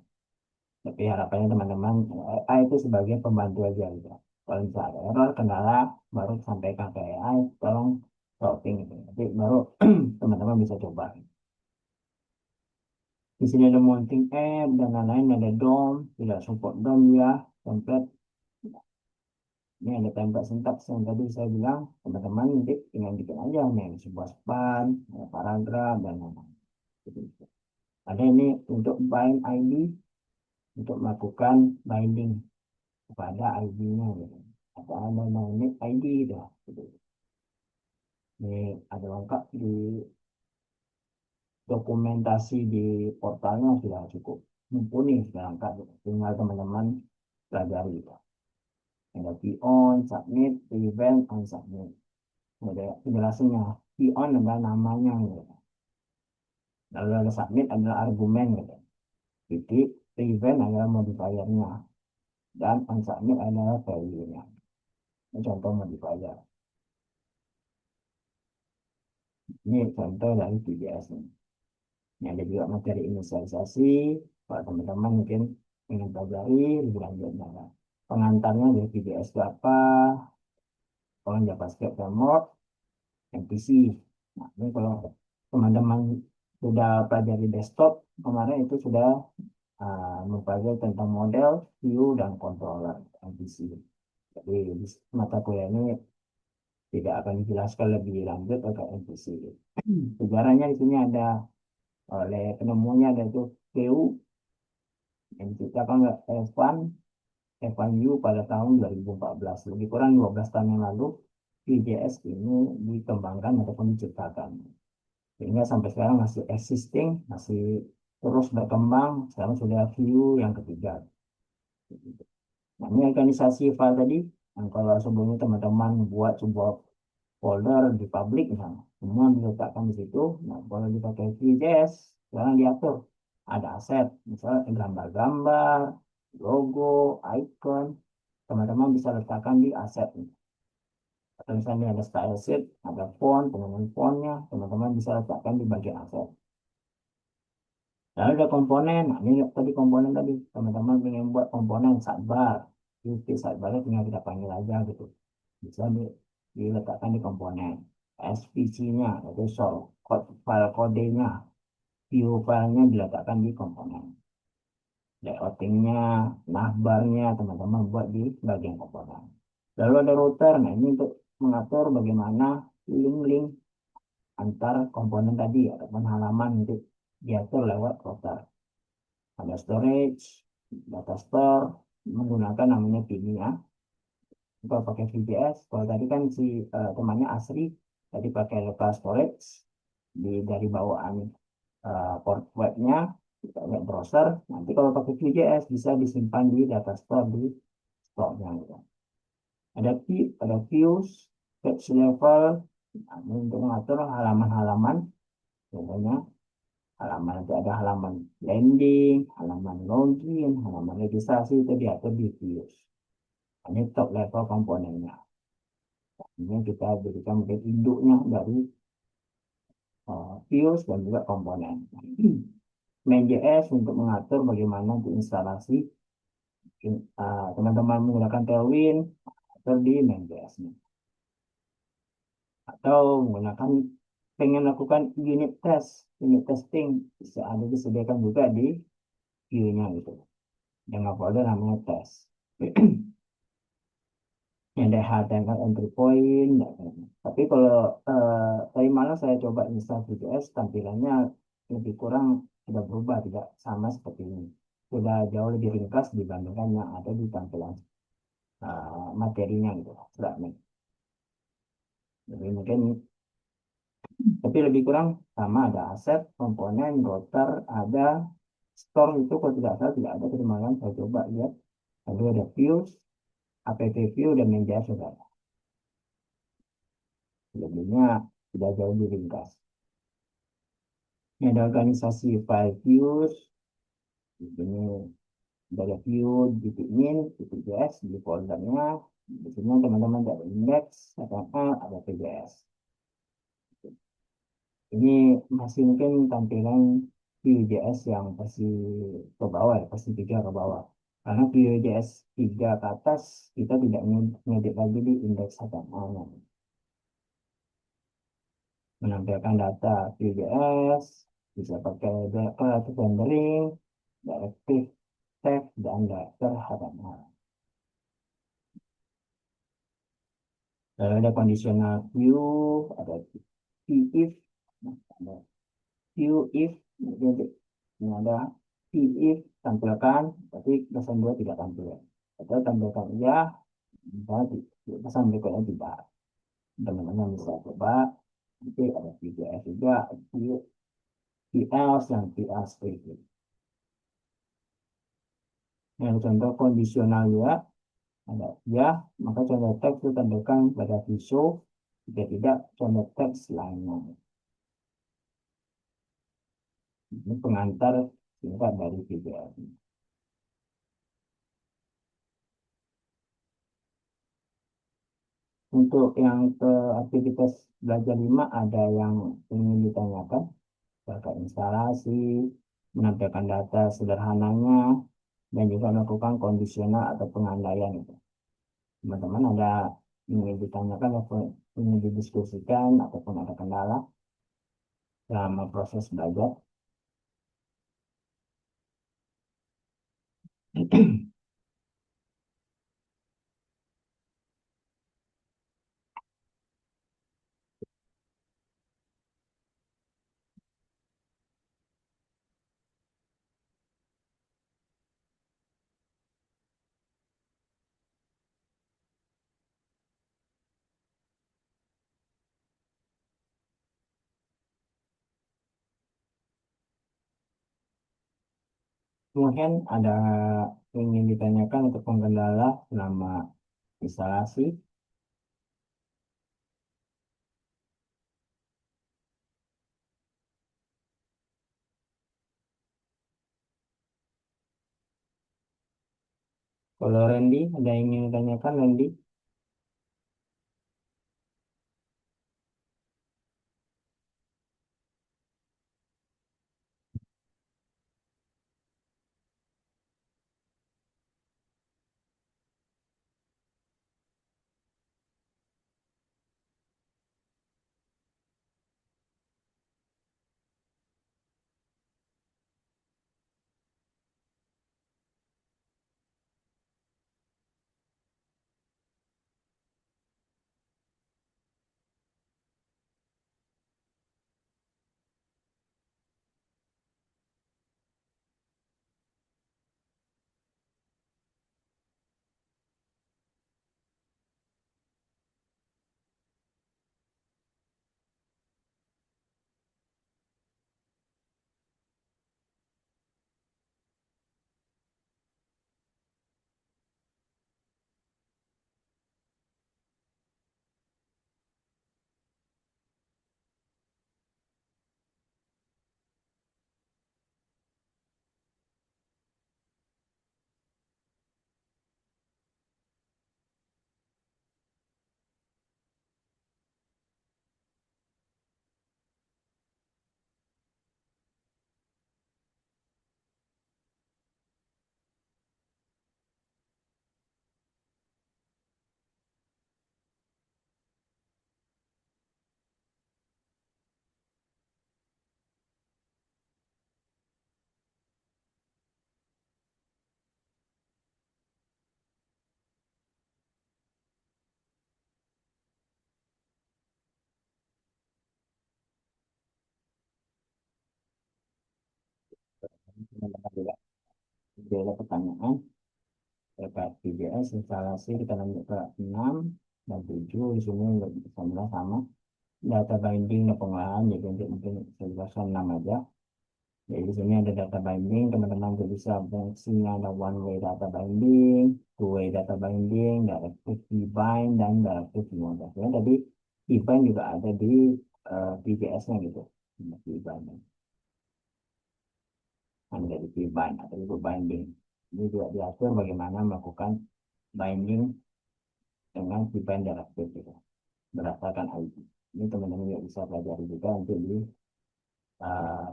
Tapi harapannya teman-teman AI itu sebagai pembantu aja gitu. Kalau misalnya ada error, kendala, baru sampaikan ke AI, tolong routing gitu. Nanti baru teman-teman bisa coba. Di sini ada mounting app dan lain-lain, ada DOM, tidak support DOM ya, template. Ini ada template syntax yang tadi saya bilang, teman-teman nanti tinggal bikin aja nih, sebuah span, ada paragraf, dan lain-lain. Gitu. Ada ini untuk bind ID, untuk melakukan binding kepada ID-nya gitu. Atau ada dynamic ID gitu. Gitu. Ini ada lengkap di dokumentasi di portalnya sudah cukup mumpuni, sudah lengkap gitu. Tinggal teman-teman pelajari gitu. Ada key on, submit, prevent, on submit. Ada penjelasannya. Key on adalah namanya gitu. Lalu ada submit adalah argumen gitu. Titik, prevent adalah modifiernya. Dan on submit adalah value-nya. Ini contoh modifier. Ini contoh dari PBS nih. Ini ada juga materi inisialisasi. Kalau teman-teman mungkin ingin pelajari lebih lanjut. Nah, pengantarnya dari PBS itu apa? Kalau JavaScript framework, MVC. Nah, ini kalau teman-teman sudah pelajari desktop, kemarin itu sudah mempelajari tentang model, view, dan controller MVC. Jadi di mata kuliah ini tidak akan dijelaskan lebih lanjut tentang MVC. Sejarahnya di sini ada oleh penemunya ada itu PU yang diciptakan oleh Evan Yu pada tahun 2014. Lebih kurang 12 tahun yang lalu, VJS ini dikembangkan ataupun diciptakan. Sehingga sampai sekarang masih existing, masih terus berkembang. Sekarang sudah View yang ketiga. Nah, ini organisasi file tadi. Nah, kalau sebelumnya teman-teman buat sebuah folder di publik, nah, semua diletakkan di situ. Nah, kalau dipakai VJS, sekarang diatur. Ada aset, misalnya gambar-gambar, logo, icon, teman-teman bisa letakkan di aset. Atau misalnya ada style sheet, ada font, penggunaan fontnya, teman-teman bisa letakkan di bagian aset. Lalu ada komponen, nah, ini tadi komponen tadi, teman-teman ingin buat komponen sidebar, itu sidebarnya tinggal kita panggil aja gitu. Bisa diletakkan di komponen. SVC-nya, itu source code file kodenya, view filenya diletakkan di komponen. Layoutingnya, navbarnya, teman-teman buat di bagian komponen. Lalu ada router, nah ini untuk mengatur bagaimana link-link antar komponen tadi ataupun halaman untuk diatur lewat router. Ada storage, data store, menggunakan namanya PIN ya. Kalau pakai VPS, kalau tadi kan si temannya Asri, tadi pakai local storage dari bawaan port webnya, kita lihat browser. Nanti kalau pakai VPS bisa disimpan di data store di store-nya. Gitu. Ada views, page level, nah, ini untuk mengatur halaman-halaman, contohnya halaman itu ada halaman landing, halaman login, halaman registrasi itu diatur di views. Ini top level komponennya. Ini kita berikan mungkin induknya dari views dan juga komponen. Main.js untuk mengatur bagaimana untuk instalasi teman-teman menggunakan Tailwind atau di Main.js. atau menggunakan pengen melakukan unit test, unit testing bisa ada disediakan juga di view-nya gitu. Dengan folder namanya test. Ada HTML entry point. Ya kan. Tapi kalau tadi malam saya coba install VJS, tampilannya lebih kurang sudah berubah, tidak sama seperti ini. Sudah jauh lebih ringkas dibandingkan yang ada di tampilan materinya gitu, fragment. Jadi mungkin, tapi lebih kurang sama, ada aset, komponen, router, ada store itu kalau tidak salah tidak ada, tadi malam saya coba lihat. Lalu ada views, app view, dan media sudah ada. Selebihnya tidak jauh lebih ringkas. Ini ada organisasi file views, ini ada view di min, di PJS, di foldernya. Di sini teman-teman ada index, HTML, ada PJS. Ini masih mungkin tampilan Vue.js yang versi ke bawah ya, versi 3 ke bawah. Karena Vue.js 3 ke atas, kita tidak ngedit lagi di index HTML-nya. Menampilkan data Vue.js, bisa pakai atau rendering, directive text, dan daftar HTML. Lalu ada conditional view, ada if, ada view if, jadi ini ada if tampilkan, tapi pesan dua tidak tampil. Atau tampilkan iya, berarti pesan berikutnya tidak. Teman-teman bisa coba. Nanti ada VJS juga, VLs dan VL script. Yang contoh kondisional juga ada ya, maka contoh teks itu tampilkan pada visual, jika tidak contoh teks lainnya. Ini pengantar singkat dari VJS. Untuk yang ke aktivitas belajar 5 ada yang ingin ditanyakan, terkait instalasi, menampilkan data sederhananya, dan juga melakukan kondisional atau pengandaian itu. Teman-teman ada ingin ditanyakan atau ingin didiskusikan ataupun ada kendala selama proses belajar? Mungkin ada ingin ditanyakan untuk kendala selama instalasi. Kalau Randy, ada yang ingin ditanyakan, Randy? Jadi ada pertanyaan terkait VJS instalasi kita lanjut ke 6 dan 7 di sini sama data binding dan pengolahan, jadi untuk mungkin saya jelaskan 6 aja. Jadi di sini ada data binding, teman-teman bisa fungsinya ada one way data binding, two way data binding, directive bind dan directive model. Sebenarnya tadi bind juga ada di VJS-nya gitu. Bind ada di bind atau itu binding. Ini juga diatur bagaimana melakukan binding dengan bind directive gitu, berdasarkan ID. Ini teman-teman juga bisa pelajari juga untuk di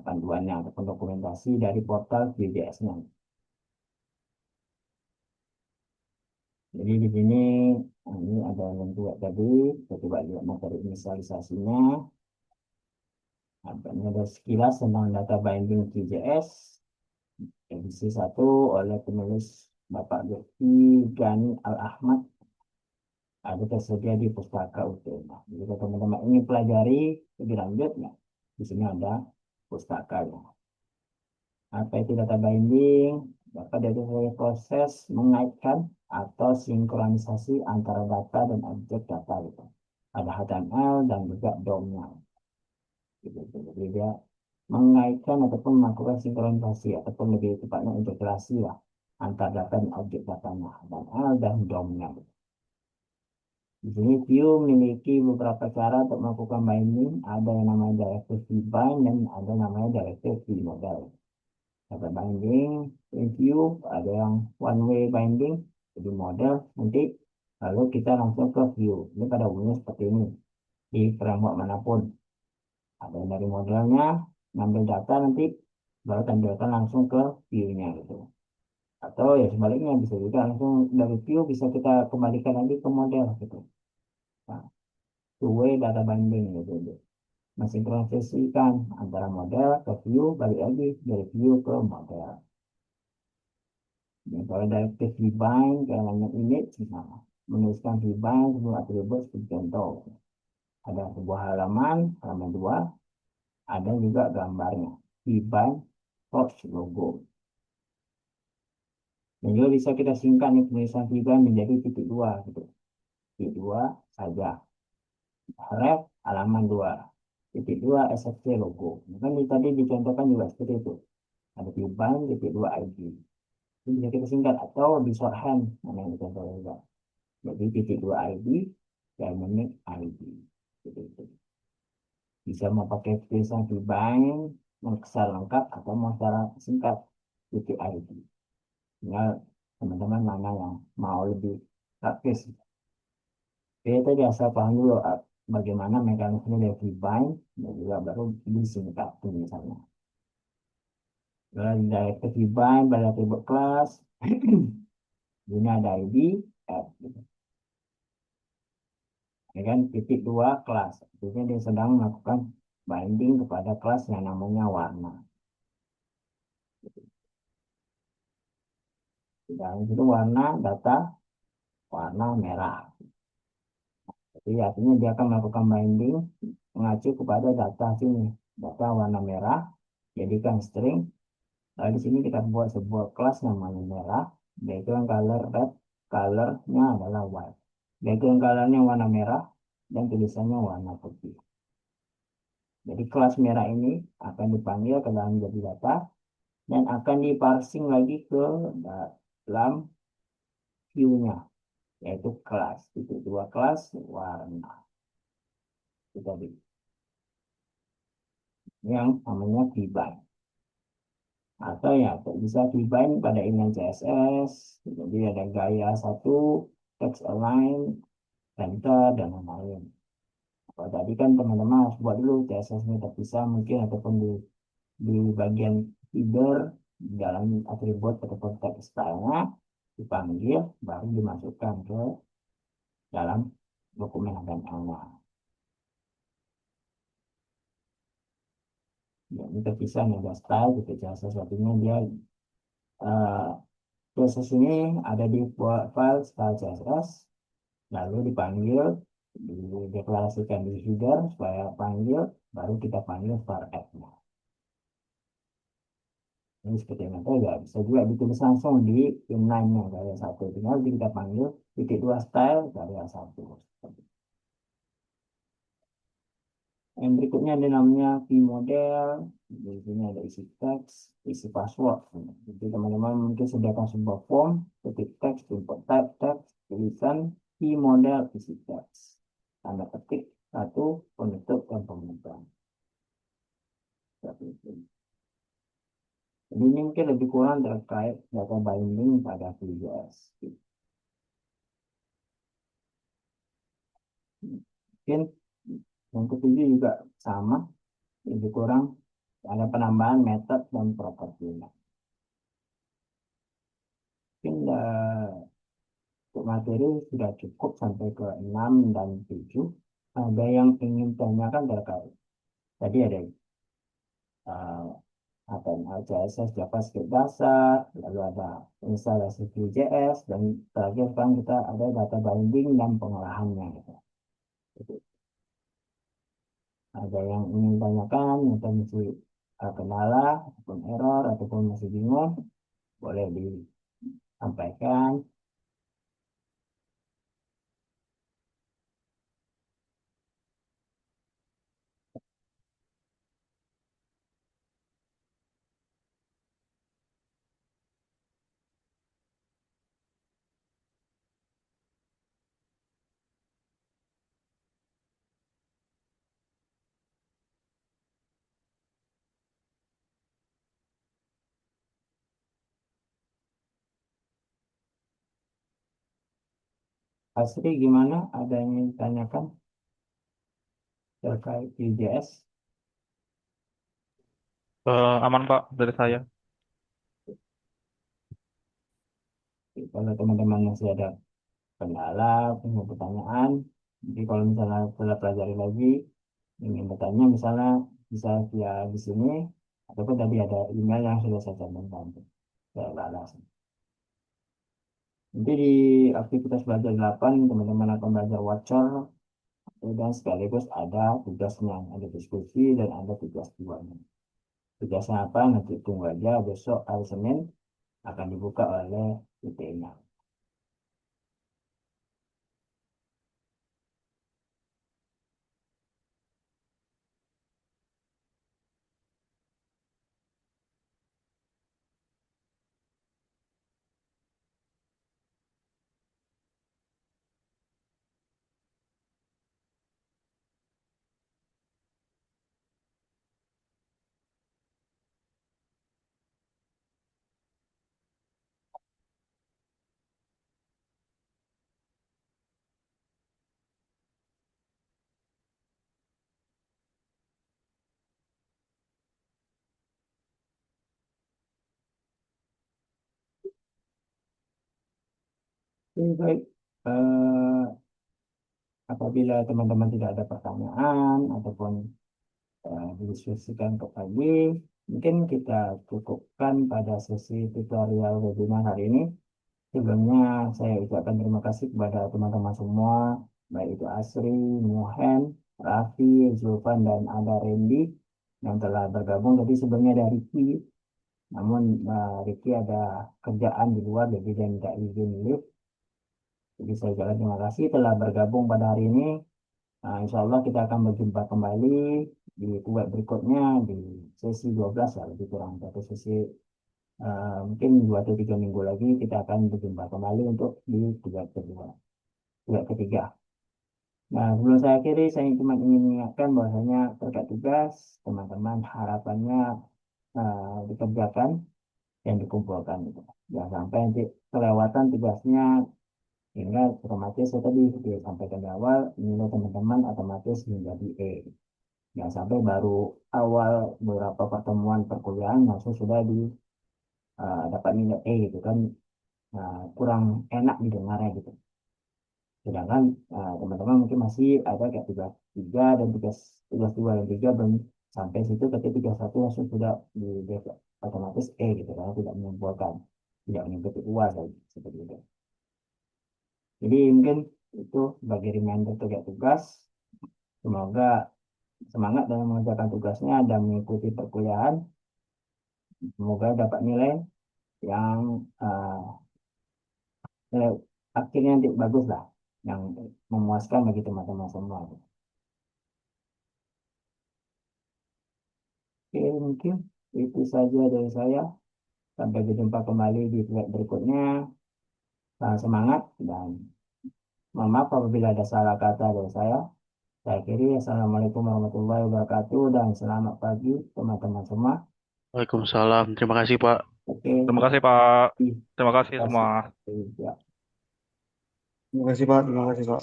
panduannya ataupun dokumentasi dari portal VJS-nya. Jadi di sini ini ada yang dua tadi, kita coba lihat materi inisialisasinya. Ini ada sekilas tentang data binding VJS edisi 1 oleh penulis Bapak Lutfi Gani Al-Ahmad. Ada tersedia di pustaka utama. Jadi kalau teman-teman ingin pelajari lebih lanjut, ya, di sini ada pustakanya. Apa itu data binding? Dapat dari proses mengaitkan atau sinkronisasi antara data dan objek data gitu. Ada HTML dan juga DOM-nya. Gitu. Jadi dia mengaitkan ataupun melakukan sinkronisasi ataupun lebih tepatnya integrasi lah antara data dan objek datanya, HTML dan DOM-nya. Gitu. Di sini Vue memiliki beberapa cara untuk melakukan binding. Ada yang namanya directive bind dan ada yang namanya directive model. Data binding, review, ada yang one way binding, jadi model nanti lalu kita langsung ke view. Ini pada umumnya seperti ini di framework manapun. Ada yang dari modelnya, ngambil data nanti baru tampilkan langsung ke view-nya gitu. Atau ya sebaliknya bisa juga langsung dari view bisa kita kembalikan lagi ke model gitu. Nah, two way data binding gitu. Mensinkronisasikan antara model ke view, balik lagi dari view ke model. Dan kalau directive bind ke elemen image misalnya, menuliskan bind sebuah atribut seperti contoh. Ada sebuah halaman 2, ada juga gambarnya. Bind source logo. Dan juga bisa kita singkat nih penulisan bind menjadi titik 2 gitu. Titik 2 saja. Ref halaman 2. Titik 2 SFC logo. Kan tadi dicontohkan juga seperti itu. Ada bind titik 2 ID. Itu bisa kita singkat atau di shorthand mana yang dicontohkan juga. Jadi titik 2 ID dan menit ID. Gitu. Bisa mau pakai tulisan bind, mau secara lengkap atau mau secara singkat titik ID. Tinggal teman-teman mana yang mau lebih praktis. Jadi tadi asal paham dulu bagaimana mekanisme dari bind dan juga baru disingkat tulisannya. Lalu directive bind pada atribut kelas. Ini ada ID, add, gitu. Ini kan titik 2 kelas. Artinya dia sedang melakukan binding kepada kelas yang namanya warna. Dan itu warna data warna merah. Jadi artinya dia akan melakukan binding mengacu kepada data sini. Data warna merah, jadikan string. Lalu di sini kita buat sebuah kelas namanya merah. Background color red, colornya adalah white. Background colornya warna merah dan tulisannya warna putih. Jadi kelas merah ini akan dipanggil ke dalam jadi data dan akan diparsing lagi ke dalam view-nya, yaitu kelas. Itu 2 kelas warna. Itu tadi. Yang namanya bind. Atau ya bisa bind pada inline CSS. Jadi ada gaya 1, text align, center, dan lain-lain. Kalau tadi kan teman-teman harus buat dulu CSS-nya terpisah mungkin ataupun di bagian header dalam atribut ataupun text style-nya dipanggil baru dimasukkan ke dalam dokumen HTML-nya. Ya, ini terpisah nih ada style gitu CSS satunya dia CSS ini ada di file style CSS lalu dipanggil dideklarasikan di header supaya panggil baru kita panggil var add-nya. Ini seperti yang ada ya bisa juga ditulis langsung di inline-nya karya satu. Tinggal kita panggil titik dua style karya satu. Yang berikutnya ada namanya view model. Di sini ada isi teks, isi password. Jadi teman-teman mungkin sediakan sebuah form, ketik teks, input type teks, tulisan, view model, isi teks. Tanda ketik satu, penutup dan pembukaan. Seperti itu. Jadi ini mungkin lebih kurang terkait data binding pada Vue.js. Mungkin yang ketujuh juga sama, lebih kurang ada penambahan metode dan properti. Mungkin untuk materi sudah cukup sampai ke 6 dan 7. Ada yang ingin tanyakan terkait. Tadi ada uh, HTML, CSS, JavaScript dasar, lalu ada instalasi Vue.js, dan terakhir kan kita ada data binding dan pengolahannya. Gitu. Ada yang ingin tanyakan, atau masih kendala, ataupun error, ataupun masih bingung, boleh disampaikan. Asri gimana? Ada yang ingin ditanyakan terkait Vue.js? Aman Pak dari saya. Kalau teman-teman masih ada kendala, punya pertanyaan, jadi kalau misalnya setelah pelajari lagi, ingin bertanya misalnya bisa via di sini, ataupun tadi ada email yang sudah saya cantumkan. Saya balas. Nanti di aktivitas belajar 8, teman-teman akan belajar Watcher, dan sekaligus ada tugasnya, ada diskusi dan ada tugas duanya. Tugasnya apa? Nanti tunggu aja besok hari Senin akan dibuka oleh ITE-nya. Oke, baik. Eh, Apabila teman-teman tidak ada pertanyaan ataupun didiskusikan untuk pagi, mungkin kita cukupkan pada sesi tutorial webinar hari ini. Sebelumnya saya ucapkan terima kasih kepada teman-teman semua, baik itu Asri, Muhen, Raffi, Zulfan, dan ada Randy yang telah bergabung. Jadi sebelumnya ada Ricky, namun Ricky ada kerjaan di luar, jadi dia minta izin live. Jadi saya ucapkan terima kasih telah bergabung pada hari ini. Nah, insya Allah kita akan berjumpa kembali di web berikutnya di sesi 12 ya, lebih kurang satu sesi, mungkin 2 atau 3 minggu lagi kita akan berjumpa kembali untuk di web kedua, web ketiga. Nah, sebelum saya akhiri, saya cuma ingin mengingatkan bahwasanya terkait tugas, teman-teman harapannya dikerjakan dan dikumpulkan. Gitu. Jangan sampai nanti kelewatan tugasnya, sehingga otomatis saya tadi disampaikan di awal, nilai teman-teman otomatis menjadi E. Jangan sampai baru awal beberapa pertemuan perkuliahan langsung sudah dapat nilai E gitu kan. Nah, kurang enak didengarnya gitu. Sedangkan teman-teman mungkin masih ada kayak tugas 3 dan tugas tugas 2 dan 3 belum sampai situ, ketika tugas 1 langsung sudah di otomatis E gitu karena tidak mengumpulkan, tidak mengikuti UAS seperti itu. Jadi mungkin itu sebagai reminder terkait tugas. Semoga semangat dalam mengerjakan tugasnya dan mengikuti perkuliahan. Semoga dapat nilai yang nilai akhirnya nanti bagus lah, yang memuaskan bagi teman-teman semua. Oke, mungkin itu saja dari saya. Sampai berjumpa kembali di slide berikutnya. Semangat dan mohon maaf apabila ada salah kata dari saya. Saya akhiri. Assalamualaikum warahmatullahi wabarakatuh dan selamat pagi teman-teman semua. Waalaikumsalam. Terima kasih, Pak. Oke, Terima kasih Pak. terima Terima kasih kasih. semua. Ya. Terima kasih Pak. Terima kasih Pak.